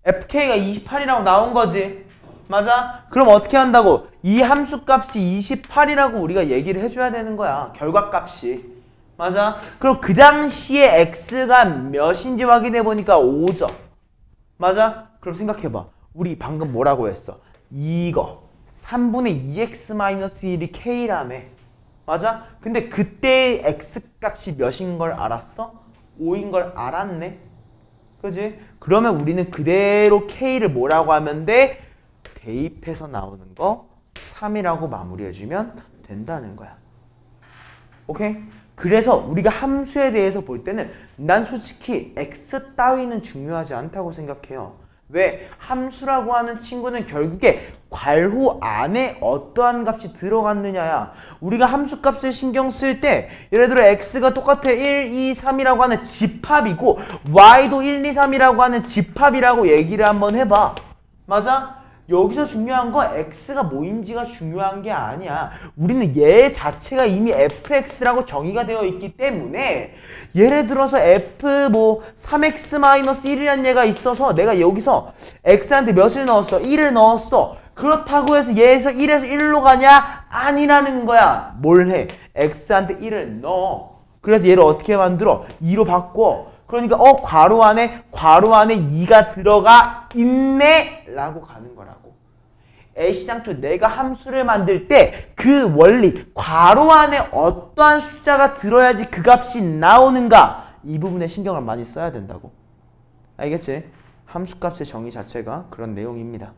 FK가 28이라고 나온 거지. 맞아? 그럼 어떻게 한다고? 이 함수값이 28이라고 우리가 얘기를 해줘야 되는 거야. 결과값이. 맞아? 그럼 그 당시에 X가 몇인지 확인해 보니까 5죠. 맞아? 그럼 생각해봐. 우리 방금 뭐라고 했어? 이거 3분의 2x-1이 K라며. 맞아? 근데 그때 X값이 몇인 걸 알았어? 5인 걸 알았네. 그지? 그러면 우리는 그대로 K를 뭐라고 하면 돼? 대입해서 나오는 거 3이라고 마무리해주면 된다는 거야. 오케이? 그래서 우리가 함수에 대해서 볼 때는 난 솔직히 X 따위는 중요하지 않다고 생각해요. 왜? 함수라고 하는 친구는 결국에 괄호 안에 어떠한 값이 들어갔느냐야. 우리가 함수값을 신경 쓸 때 예를 들어 x가 똑같아 1, 2, 3이라고 하는 집합이고 y도 1, 2, 3이라고 하는 집합이라고 얘기를 한번 해봐. 맞아? 여기서 중요한 건 x가 뭐인지가 중요한 게 아니야. 우리는 얘 자체가 이미 fx라고 정의가 되어 있기 때문에 예를 들어서 f 뭐 3x-1이라는 얘가 있어서 내가 여기서 x한테 몇을 넣었어? 1을 넣었어. 그렇다고 해서 얘에서 1에서 1로 가냐? 아니라는 거야. 뭘 해? x한테 1을 넣어. 그래서 얘를 어떻게 만들어? 2로 바꿔. 그러니까 괄호 안에 2가 들어가 있네 라고 가는 거라고. A씨장투 내가 함수를 만들 때 그 원리, 괄호 안에 어떠한 숫자가 들어야지 그 값이 나오는가 이 부분에 신경을 많이 써야 된다고. 알겠지? 함수값의 정의 자체가 그런 내용입니다.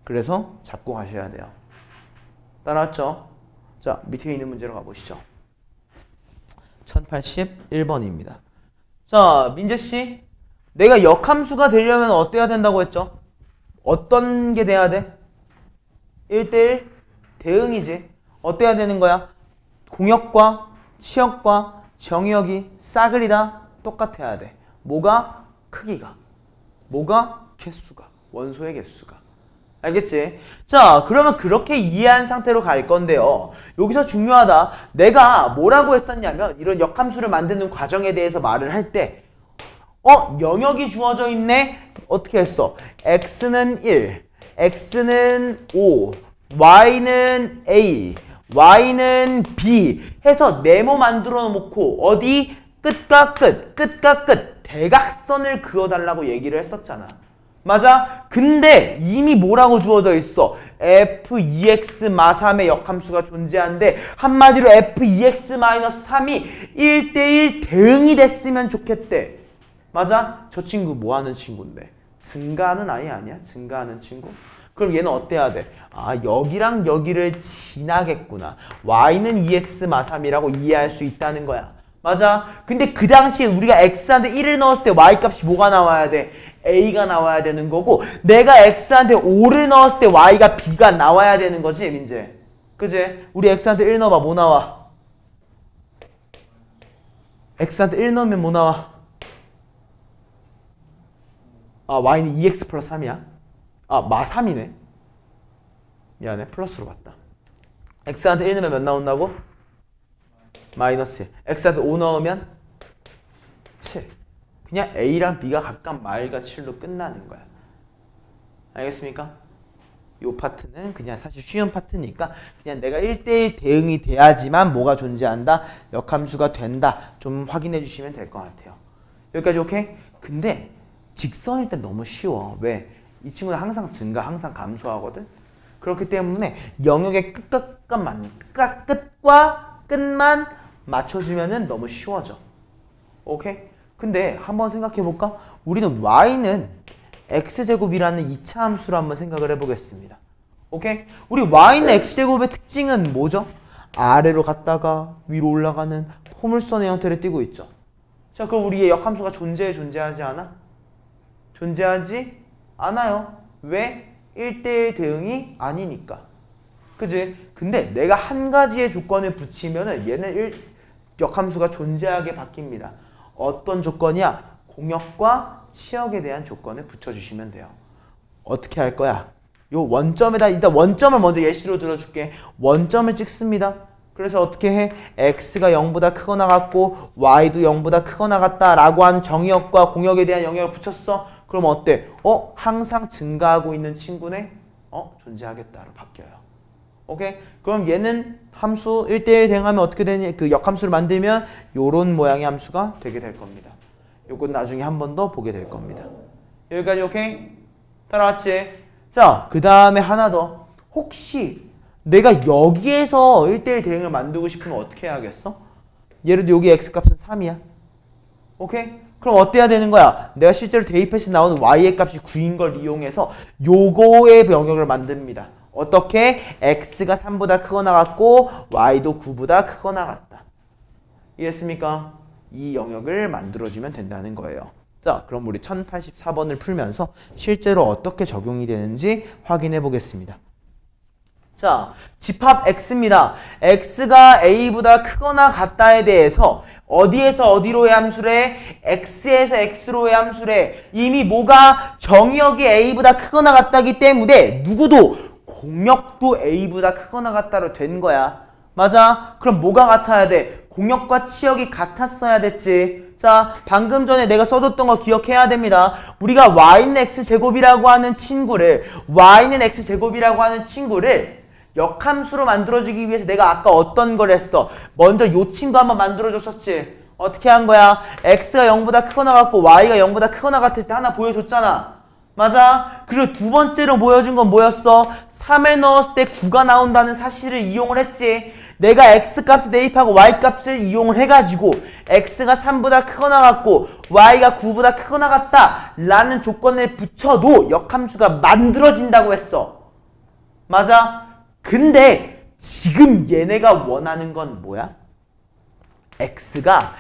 그래서 잡고 가셔야 돼요. 따라왔죠? 자, 밑에 있는 문제로 가보시죠. 1081번입니다. 자, 민재씨, 내가 역함수가 되려면 어때야 된다고 했죠? 어떤 게 돼야 돼? 1대1 대응이지. 어때야 되는 거야? 공역과 치역과 정의역이 싸그리다 똑같아야 돼. 뭐가? 크기가. 뭐가? 개수가. 원소의 개수가. 알겠지? 자, 그러면 그렇게 이해한 상태로 갈 건데요. 여기서 중요하다. 내가 뭐라고 했었냐면 이런 역함수를 만드는 과정에 대해서 말을 할 때 영역이 주어져 있네? 어떻게 했어? x는 1, x는 5, y는 a, y는 b 해서 네모 만들어 놓고 어디? 끝과 끝, 끝과 끝 대각선을 그어달라고 얘기를 했었잖아. 맞아? 근데 이미 뭐라고 주어져 있어? f2x 마3의 역함수가 존재하는데 한마디로 f2x-3이 1대1 대응이 됐으면 좋겠대. 맞아? 저 친구 뭐 하는 친구인데? 증가하는 아이 아니야? 증가하는 친구? 그럼 얘는 어때야 돼? 아, 여기랑 여기를 지나겠구나. y는 2x-3이라고 이해할 수 있다는 거야. 맞아? 근데 그 당시에 우리가 x한테 1을 넣었을 때 y값이 뭐가 나와야 돼? a가 나와야 되는 거고 내가 x한테 5를 넣었을 때 y가 b가 나와야 되는 거지, 민재. 그지? 우리 x한테 1 넣어봐. 뭐 나와? x한테 1 넣으면 뭐 나와? 아, y는 2x 플러스 3이야? 아, 마3이네. 미안해. 플러스로 봤다. x한테 1 넣으면 몇 나온다고? 마이너스 1. x한테 5 넣으면 7. 그냥 a랑 b가 각각 마일과 7로 끝나는 거야. 알겠습니까? 요 파트는 그냥 사실 쉬운 파트니까 그냥 내가 1대1 대응이 돼야지만 뭐가 존재한다? 역함수가 된다. 좀 확인해 주시면 될 것 같아요. 여기까지 오케이? 근데 직선일 땐 너무 쉬워. 왜? 이 친구는 항상 증가, 항상 감소하거든? 그렇기 때문에 영역의 끝과 끝만 맞춰주면은 너무 쉬워져. 오케이? 근데 한번 생각해볼까? 우리는 y는 x제곱이라는 2차 함수로 한번 생각을 해보겠습니다. 오케이? 우리 y는 x제곱의 특징은 뭐죠? 아래로 갔다가 위로 올라가는 포물선의 형태를 띠고 있죠. 자, 그럼 우리의 역함수가 존재하지 않아? 존재하지 않아요. 왜? 1대1 대응이 아니니까. 그지? 근데 내가 한 가지의 조건을 붙이면은 얘는 역함수가 존재하게 바뀝니다. 어떤 조건이야? 공역과 치역에 대한 조건을 붙여주시면 돼요. 어떻게 할 거야? 요 원점에다 일단 원점을 먼저 예시로 들어줄게. 원점을 찍습니다. 그래서 어떻게 해? x가 0보다 크거나 같고 y도 0보다 크거나 같다 라고 한 정의역과 공역에 대한 영역을 붙였어. 그럼 어때? 항상 증가하고 있는 친구네? 존재하겠다로 바뀌어요. 오케이? 그럼 얘는 함수 1대1 대응하면 어떻게 되냐? 그 역함수를 만들면 요런 모양의 함수가 되게 될 겁니다. 요건 나중에 한 번 더 보게 될 겁니다. 여기까지 오케이? 따라왔지? 자, 그 다음에 하나 더. 혹시 내가 여기에서 1대1 대응을 만들고 싶으면 어떻게 해야겠어? 예를 들어 여기 x값은 3이야. 오케이? 그럼 어때야 되는 거야? 내가 실제로 대입해서 나오는 y의 값이 9인 걸 이용해서 요거의 영역을 만듭니다. 어떻게? x가 3보다 크거나 같고 y도 9보다 크거나 같다. 이해했습니까? 이 영역을 만들어주면 된다는 거예요. 자, 그럼 우리 1084번을 풀면서 실제로 어떻게 적용이 되는지 확인해 보겠습니다. 자, 집합 x입니다. x가 a보다 크거나 같다에 대해서 어디에서 어디로의 함수래? x에서 x로의 함수래. 이미 뭐가 정의역이 a보다 크거나 같다기 때문에 누구도 공역도 a보다 크거나 같다로 된 거야. 맞아? 그럼 뭐가 같아야 돼? 공역과 치역이 같았어야 됐지. 자, 방금 전에 내가 써줬던 거 기억해야 됩니다. 우리가 y는 x제곱이라고 하는 친구를 역함수로 만들어주기 위해서 내가 아까 어떤 걸 했어? 먼저 요 친구 한번 만들어줬었지. 어떻게 한 거야? x가 0보다 크거나 같고 y가 0보다 크거나 같을 때 하나 보여줬잖아. 맞아. 그리고 두 번째로 보여준 건 뭐였어? 3을 넣었을 때 9가 나온다는 사실을 이용을 했지. 내가 x값을 대입하고 y값을 이용을 해가지고 x가 3보다 크거나 같고 y가 9보다 크거나 같다 라는 조건을 붙여도 역함수가 만들어진다고 했어. 맞아. 근데 지금 얘네가 원하는 건 뭐야? x가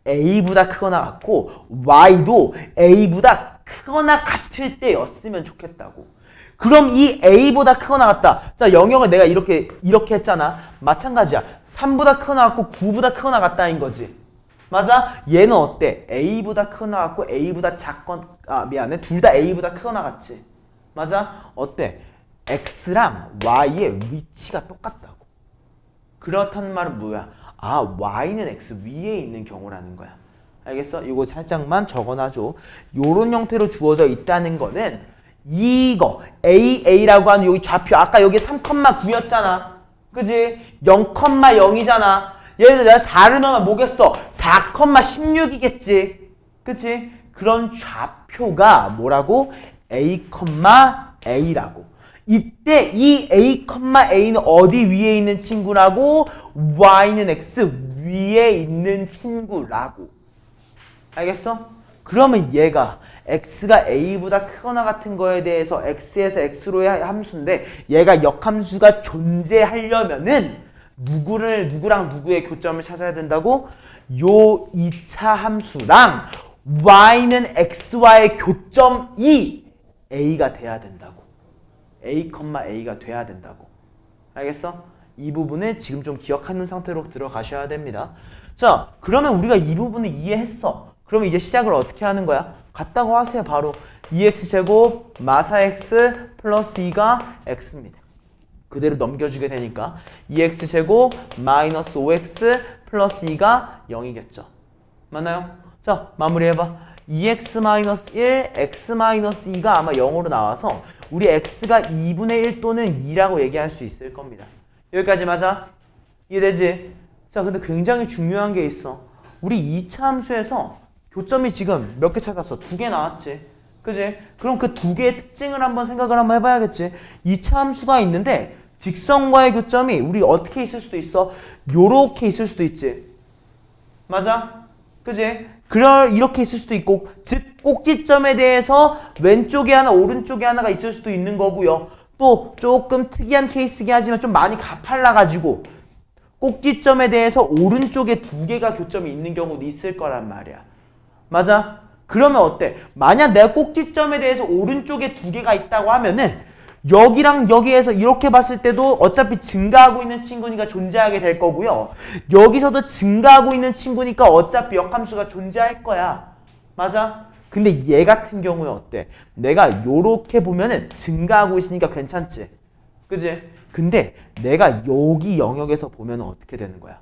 a보다 크거나 같고 y도 a보다 크거나 같을 때였으면 좋겠다고. 그럼 이 a보다 크거나 같다. 자, 영역을 내가 이렇게 했잖아. 마찬가지야. 3보다 크거나 같고 9보다 크거나 같다인 거지. 맞아? 얘는 어때? a보다 크거나 같고 a보다 미안해. 둘 다 a보다 크거나 같지. 맞아? 어때? x랑 y의 위치가 똑같다고. 그렇다는 말은 뭐야? 아, y는 x 위에 있는 경우라는 거야. 알겠어? 이거 살짝만 적어놔줘. 요런 형태로 주어져 있다는 거는 이거 AA라고 하는 여기 좌표 아까 여기 3,9였잖아. 그지? 0,0이잖아. 예를 들어 내가 4를 넣으면 뭐겠어? 4,16이겠지. 그치? 그런 좌표가 뭐라고? A, A라고. 이때 이 A, A는 어디 위에 있는 친구라고? Y는 X 위에 있는 친구라고. 알겠어? 그러면 얘가 x가 a보다 크거나 같은 거에 대해서 x에서 x로의 함수인데 얘가 역함수가 존재하려면은 누구랑 누구의 교점을 찾아야 된다고? 요 2차 함수랑 y는 x와의 교점이 a가 돼야 된다고. a, a가 돼야 된다고. 알겠어? 이 부분을 지금 좀 기억하는 상태로 들어가셔야 됩니다. 자, 그러면 우리가 이 부분을 이해했어. 그러면 이제 시작을 어떻게 하는 거야? 같다고 하세요. 바로 2x제곱 마사 x 플러스 2가 x입니다. 그대로 넘겨주게 되니까 2x제곱 마이너스 5x 플러스 2가 0이겠죠. 맞나요? 자, 마무리해봐. 2x 마이너스 1, x 마이너스 2가 아마 0으로 나와서 우리 x가 2분의 1 또는 2라고 얘기할 수 있을 겁니다. 여기까지 맞아? 이해되지? 자, 근데 굉장히 중요한 게 있어. 우리 2차 함수에서 교점이 지금 몇 개 찾았어? 2개 나왔지. 그지? 그럼 그 2개의 특징을 한번 생각을 한번 해봐야겠지. 2차 함수가 있는데 직선과의 교점이 우리 어떻게 있을 수도 있어? 요렇게 있을 수도 있지. 맞아? 그지? 이렇게 있을 수도 있고, 즉 꼭지점에 대해서 왼쪽에 하나 오른쪽에 하나가 있을 수도 있는 거고요. 또 조금 특이한 케이스긴 하지만 좀 많이 가팔라가지고 꼭지점에 대해서 오른쪽에 2개가 교점이 있는 경우도 있을 거란 말이야. 맞아? 그러면 어때? 만약 내가 꼭지점에 대해서 오른쪽에 2개가 있다고 하면은 여기랑 여기에서 이렇게 봤을 때도 어차피 증가하고 있는 친구니까 존재하게 될 거고요. 여기서도 증가하고 있는 친구니까 어차피 역함수가 존재할 거야. 맞아? 근데 얘 같은 경우에 어때? 내가 요렇게 보면은 증가하고 있으니까 괜찮지? 그지? 근데 내가 여기 영역에서 보면 어떻게 되는 거야?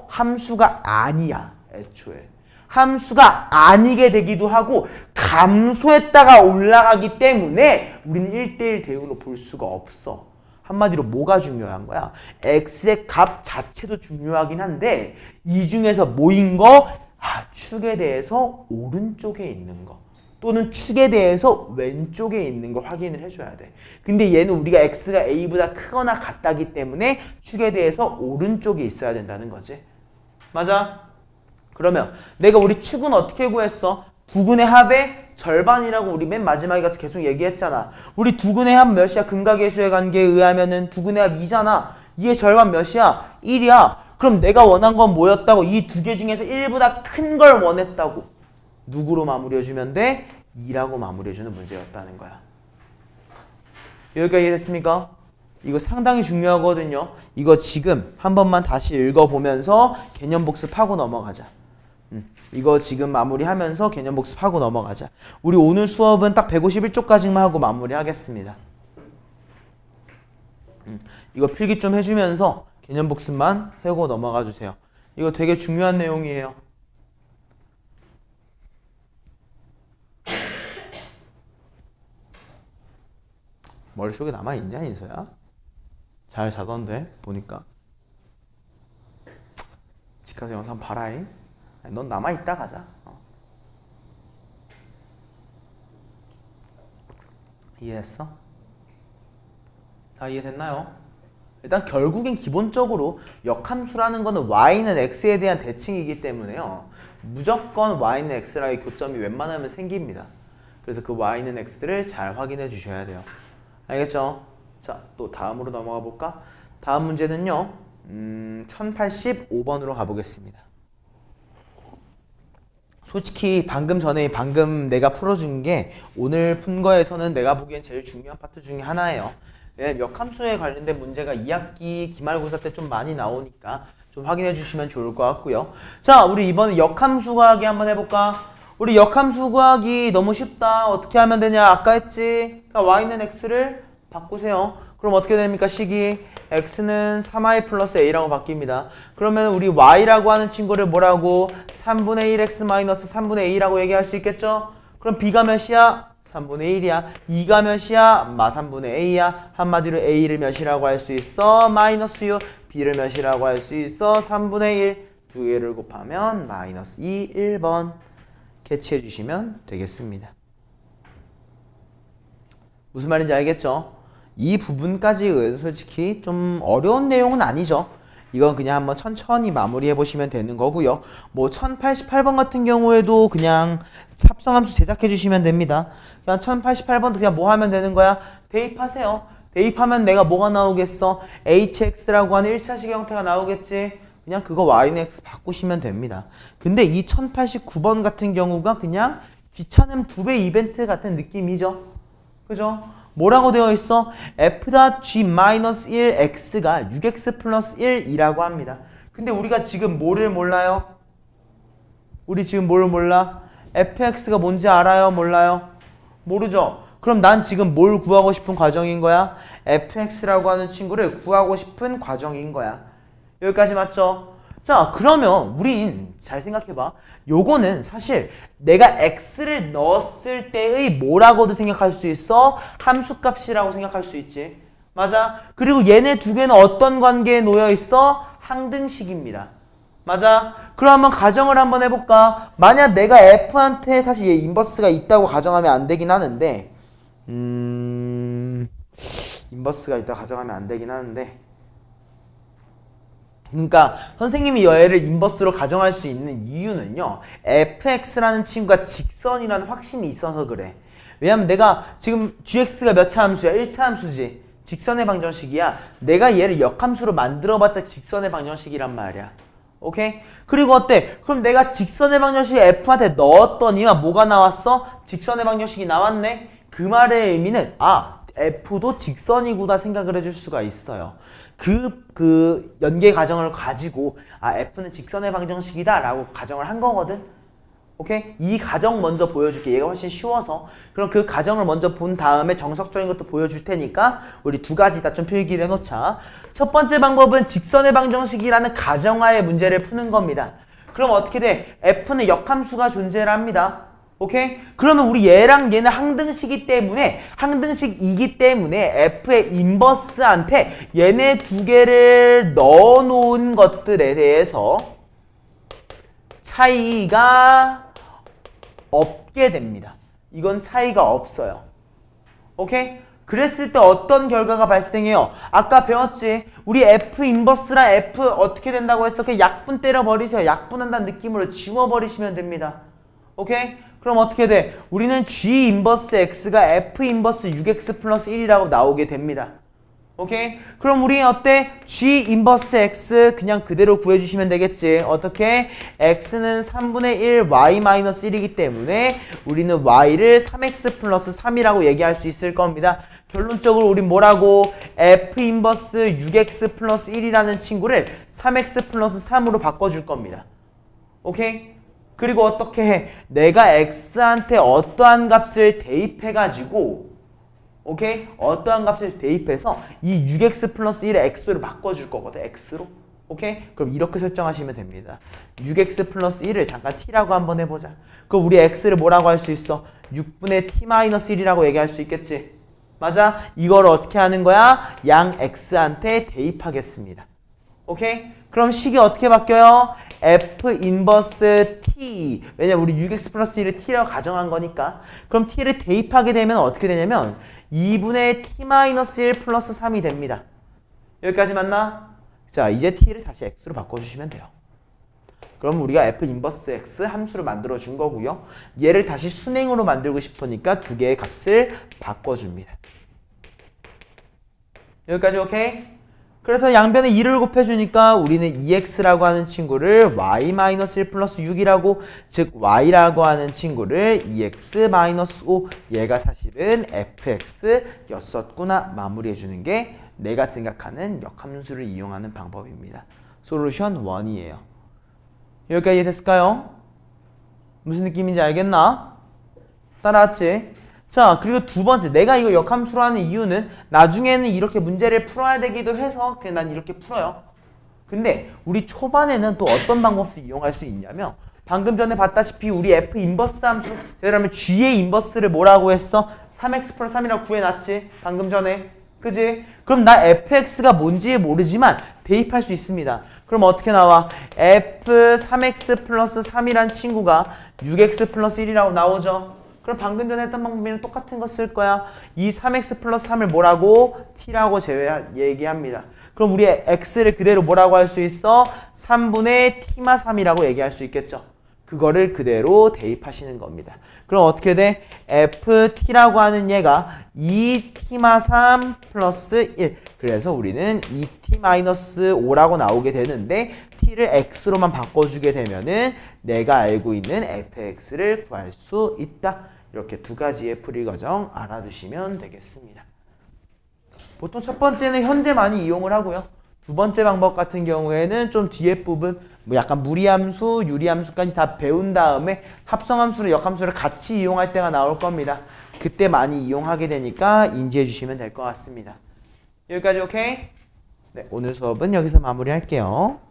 함수가 아니야. 애초에. 함수가 아니게 되기도 하고 감소했다가 올라가기 때문에 우리는 1대1 대응으로 볼 수가 없어. 한마디로 뭐가 중요한 거야? x의 값 자체도 중요하긴 한데 이 중에서 뭐인 거? 축에 대해서 오른쪽에 있는 거 또는 축에 대해서 왼쪽에 있는 걸 확인을 해줘야 돼. 근데 얘는 우리가 x가 a보다 크거나 같다기 때문에 축에 대해서 오른쪽에 있어야 된다는 거지. 맞아? 그러면 내가 우리 축은 어떻게 구했어? 두근의 합의 절반이라고 우리 맨 마지막에 가서 계속 얘기했잖아. 우리 두근의 합 몇이야? 근각계수의 관계에 의하면은 두근의 합 2잖아. 2의 절반 몇이야? 1이야. 그럼 내가 원한 건 뭐였다고? 이 두 개 중에서 1보다 큰 걸 원했다고. 누구로 마무리해주면 돼? 2라고 마무리해주는 문제였다는 거야. 여기까지 이해됐습니까? 이거 상당히 중요하거든요. 이거 지금 한 번만 다시 읽어보면서 개념 복습하고 넘어가자. 이거 지금 마무리하면서 개념 복습하고 넘어가자. 우리 오늘 수업은 딱 151쪽까지만 하고 마무리하겠습니다. 이거 필기 좀 해주면서 개념 복습만 하고 넘어가 주세요. 이거 되게 중요한 내용이에요. 머릿속에 남아있냐 인서야? 잘 자던데 보니까. 집 가서 영상 봐라잉. 넌 남아있다 가자. 이해했어? 다 이해됐나요? 일단 결국엔 기본적으로 역함수라는 거는 y는 x에 대한 대칭이기 때문에요. 무조건 y는 x라의 교점이 웬만하면 생깁니다. 그래서 그 y는 x를 잘 확인해 주셔야 돼요. 알겠죠? 자, 또 다음으로 넘어가 볼까? 다음 문제는요. 1085번으로 가보겠습니다. 솔직히 방금 내가 풀어준 게 오늘 푼 거에서는 내가 보기엔 제일 중요한 파트 중에 하나예요. 역함수에 관련된 문제가 2학기 기말고사 때 좀 많이 나오니까 좀 확인해 주시면 좋을 것 같고요. 자, 우리 이번에 역함수 구하기 한번 해볼까? 우리 역함수 구하기 너무 쉽다. 어떻게 하면 되냐? 아까 했지? 그러니까 y는 x를 바꾸세요. 그럼 어떻게 됩니까? 식이 x는 3y 플러스 a라고 바뀝니다. 그러면 우리 y라고 하는 친구를 뭐라고? 3분의 1x 마이너스 3분의 a라고 얘기할 수 있겠죠? 그럼 b가 몇이야? 3분의 1이야. 2가 몇이야? 마 3분의 a야. 한마디로 a를 몇이라고 할 수 있어? 마이너스 6. b를 몇이라고 할 수 있어? 3분의 1. 두 개를 곱하면 마이너스 2, 1번. 캐치해 주시면 되겠습니다. 무슨 말인지 알겠죠? 이 부분까지는 솔직히 좀 어려운 내용은 아니죠. 이건 그냥 한번 천천히 마무리해 보시면 되는 거고요. 뭐 1088번 같은 경우에도 그냥 합성함수 제작해 주시면 됩니다. 그냥 1088번도 그냥 뭐 하면 되는 거야? 대입하세요. 대입하면 내가 뭐가 나오겠어? hx라고 하는 1차식 형태가 나오겠지? 그냥 그거 y는 x 바꾸시면 됩니다. 근데 이 1089번 같은 경우가 그냥 귀찮음 2배 이벤트 같은 느낌이죠. 그죠? 뭐라고 되어 있어? f.g-1x가 6x 플러스 1이라고 합니다. 근데 우리가 지금 뭐를 몰라요? 우리 지금 뭘 몰라? fx가 뭔지 알아요? 몰라요? 모르죠? 그럼 난 지금 뭘 구하고 싶은 과정인 거야? fx라고 하는 친구를 구하고 싶은 과정인 거야. 여기까지 맞죠? 자, 그러면 우린 잘 생각해봐. 요거는 사실 내가 x를 넣었을 때의 뭐라고도 생각할 수 있어? 함수값이라고 생각할 수 있지. 맞아? 그리고 얘네 두 개는 어떤 관계에 놓여 있어? 항등식입니다. 맞아? 그럼 한번 가정을 한번 해볼까? 만약 내가 f한테 사실 얘 인버스가 있다고 가정하면 안 되긴 하는데 인버스가 있다고 가정하면 안 되긴 하는데 그러니까 선생님이 얘를 인버스로 가정할 수 있는 이유는요. fx라는 친구가 직선이라는 확신이 있어서 그래. 왜냐면 내가 지금 gx가 몇 차 함수야? 1차 함수지. 직선의 방정식이야. 내가 얘를 역함수로 만들어봤자 직선의 방정식이란 말이야. 오케이? 그리고 어때? 그럼 내가 직선의 방정식을 f한테 넣었더니만 뭐가 나왔어? 직선의 방정식이 나왔네? 그 말의 의미는 f도 직선이구나 생각을 해줄 수가 있어요. 그 연계 가정을 가지고 f는 직선의 방정식이다 라고 가정을 한 거거든. 오케이? 이 가정 먼저 보여줄게. 얘가 훨씬 쉬워서. 그럼 그 가정을 먼저 본 다음에 정석적인 것도 보여줄 테니까 우리 두 가지 다 좀 필기를 해놓자. 첫 번째 방법은 직선의 방정식이라는 가정하에 문제를 푸는 겁니다. 그럼 어떻게 돼? f는 역함수가 존재를 합니다. 오케이? 그러면 우리 얘랑 얘는 항등식이기 때문에 f의 인버스한테 얘네 두 개를 넣어놓은 것들에 대해서 차이가 없게 됩니다. 이건 차이가 없어요. 오케이? 그랬을 때 어떤 결과가 발생해요? 아까 배웠지? 우리 f 인버스랑 f 어떻게 된다고 했어? 그냥 약분 때려버리세요. 약분한다는 느낌으로 지워버리시면 됩니다. 오케이? 그럼 어떻게 돼? 우리는 g 인버스 x가 f 인버스 6x 플러스 1이라고 나오게 됩니다. 오케이? 그럼 우리 어때? g 인버스 x 그냥 그대로 구해주시면 되겠지. 어떻게? x는 3분의 1 y 마이너스 1이기 때문에 우리는 y를 3x 플러스 3이라고 얘기할 수 있을 겁니다. 결론적으로 우린 뭐라고? f 인버스 6x 플러스 1이라는 친구를 3x 플러스 3으로 바꿔줄 겁니다. 오케이? 그리고 어떻게 해? 내가 x한테 어떠한 값을 대입해가지고 오케이? 어떠한 값을 대입해서 이 6x 플러스 1의 x로 바꿔줄 거거든. x로. 오케이? 그럼 이렇게 설정하시면 됩니다. 6x 플러스 1을 잠깐 t라고 한번 해보자. 그럼 우리 x를 뭐라고 할 수 있어? 6분의 t-1이라고 얘기할 수 있겠지? 맞아? 이걸 어떻게 하는 거야? 양 x한테 대입하겠습니다. 오케이? 그럼 식이 어떻게 바뀌어요? f 인버스 t. 왜냐면 우리 6x 플러스 1을 t라고 가정한 거니까. 그럼 t를 대입하게 되면 어떻게 되냐면 2분의 t-1 플러스 3이 됩니다. 여기까지 맞나? 자, 이제 t를 다시 x로 바꿔주시면 돼요. 그럼 우리가 f 인버스 x 함수를 만들어 준 거고요. 얘를 다시 순행으로 만들고 싶으니까 두 개의 값을 바꿔줍니다. 여기까지 오케이? 그래서 양변에 2를 곱해주니까 우리는 2x라고 하는 친구를 y-1 플러스 6이라고, 즉 y라고 하는 친구를 2x-5, 얘가 사실은 fx였었구나 마무리해주는 게 내가 생각하는 역함수를 이용하는 방법입니다. 솔루션 1이에요. 여기까지 이해됐을까요? 무슨 느낌인지 알겠나? 따라왔지? 자, 그리고 두 번째, 내가 이거 역함수로 하는 이유는 나중에는 이렇게 문제를 풀어야 되기도 해서 그냥 난 이렇게 풀어요. 근데 우리 초반에는 또 어떤 방법도 이용할 수 있냐면, 방금 전에 봤다시피 우리 f 인버스 함수, 그러면 g의 인버스를 뭐라고 했어? 3x 플러스 3이라고 구해놨지? 방금 전에. 그지? 그럼 나 fx가 뭔지 모르지만 대입할 수 있습니다. 그럼 어떻게 나와? f 3x 플러스 3이란 친구가 6x 플러스 1이라고 나오죠? 그럼 방금 전에 했던 방법이랑 똑같은 거 쓸 거야. 이 3x 플러스 3을 뭐라고? t라고 얘기합니다. 그럼 우리 x를 그대로 뭐라고 할 수 있어? 3분의 t마 3이라고 얘기할 수 있겠죠. 그거를 그대로 대입하시는 겁니다. 그럼 어떻게 돼? ft라고 하는 얘가 2t마 3 플러스 1. 그래서 우리는 2t-5라고 나오게 되는데 t를 x로만 바꿔주게 되면은 내가 알고 있는 fx를 구할 수 있다. 이렇게 두 가지의 풀이 과정 알아두시면 되겠습니다. 보통 첫 번째는 현재 많이 이용을 하고요. 두 번째 방법 같은 경우에는 좀 뒤에 부분, 뭐 약간 무리함수, 유리함수까지 다 배운 다음에 합성함수를, 역함수를 같이 이용할 때가 나올 겁니다. 그때 많이 이용하게 되니까 인지해 주시면 될 것 같습니다. 여기까지 오케이? 네, 오늘 수업은 여기서 마무리할게요.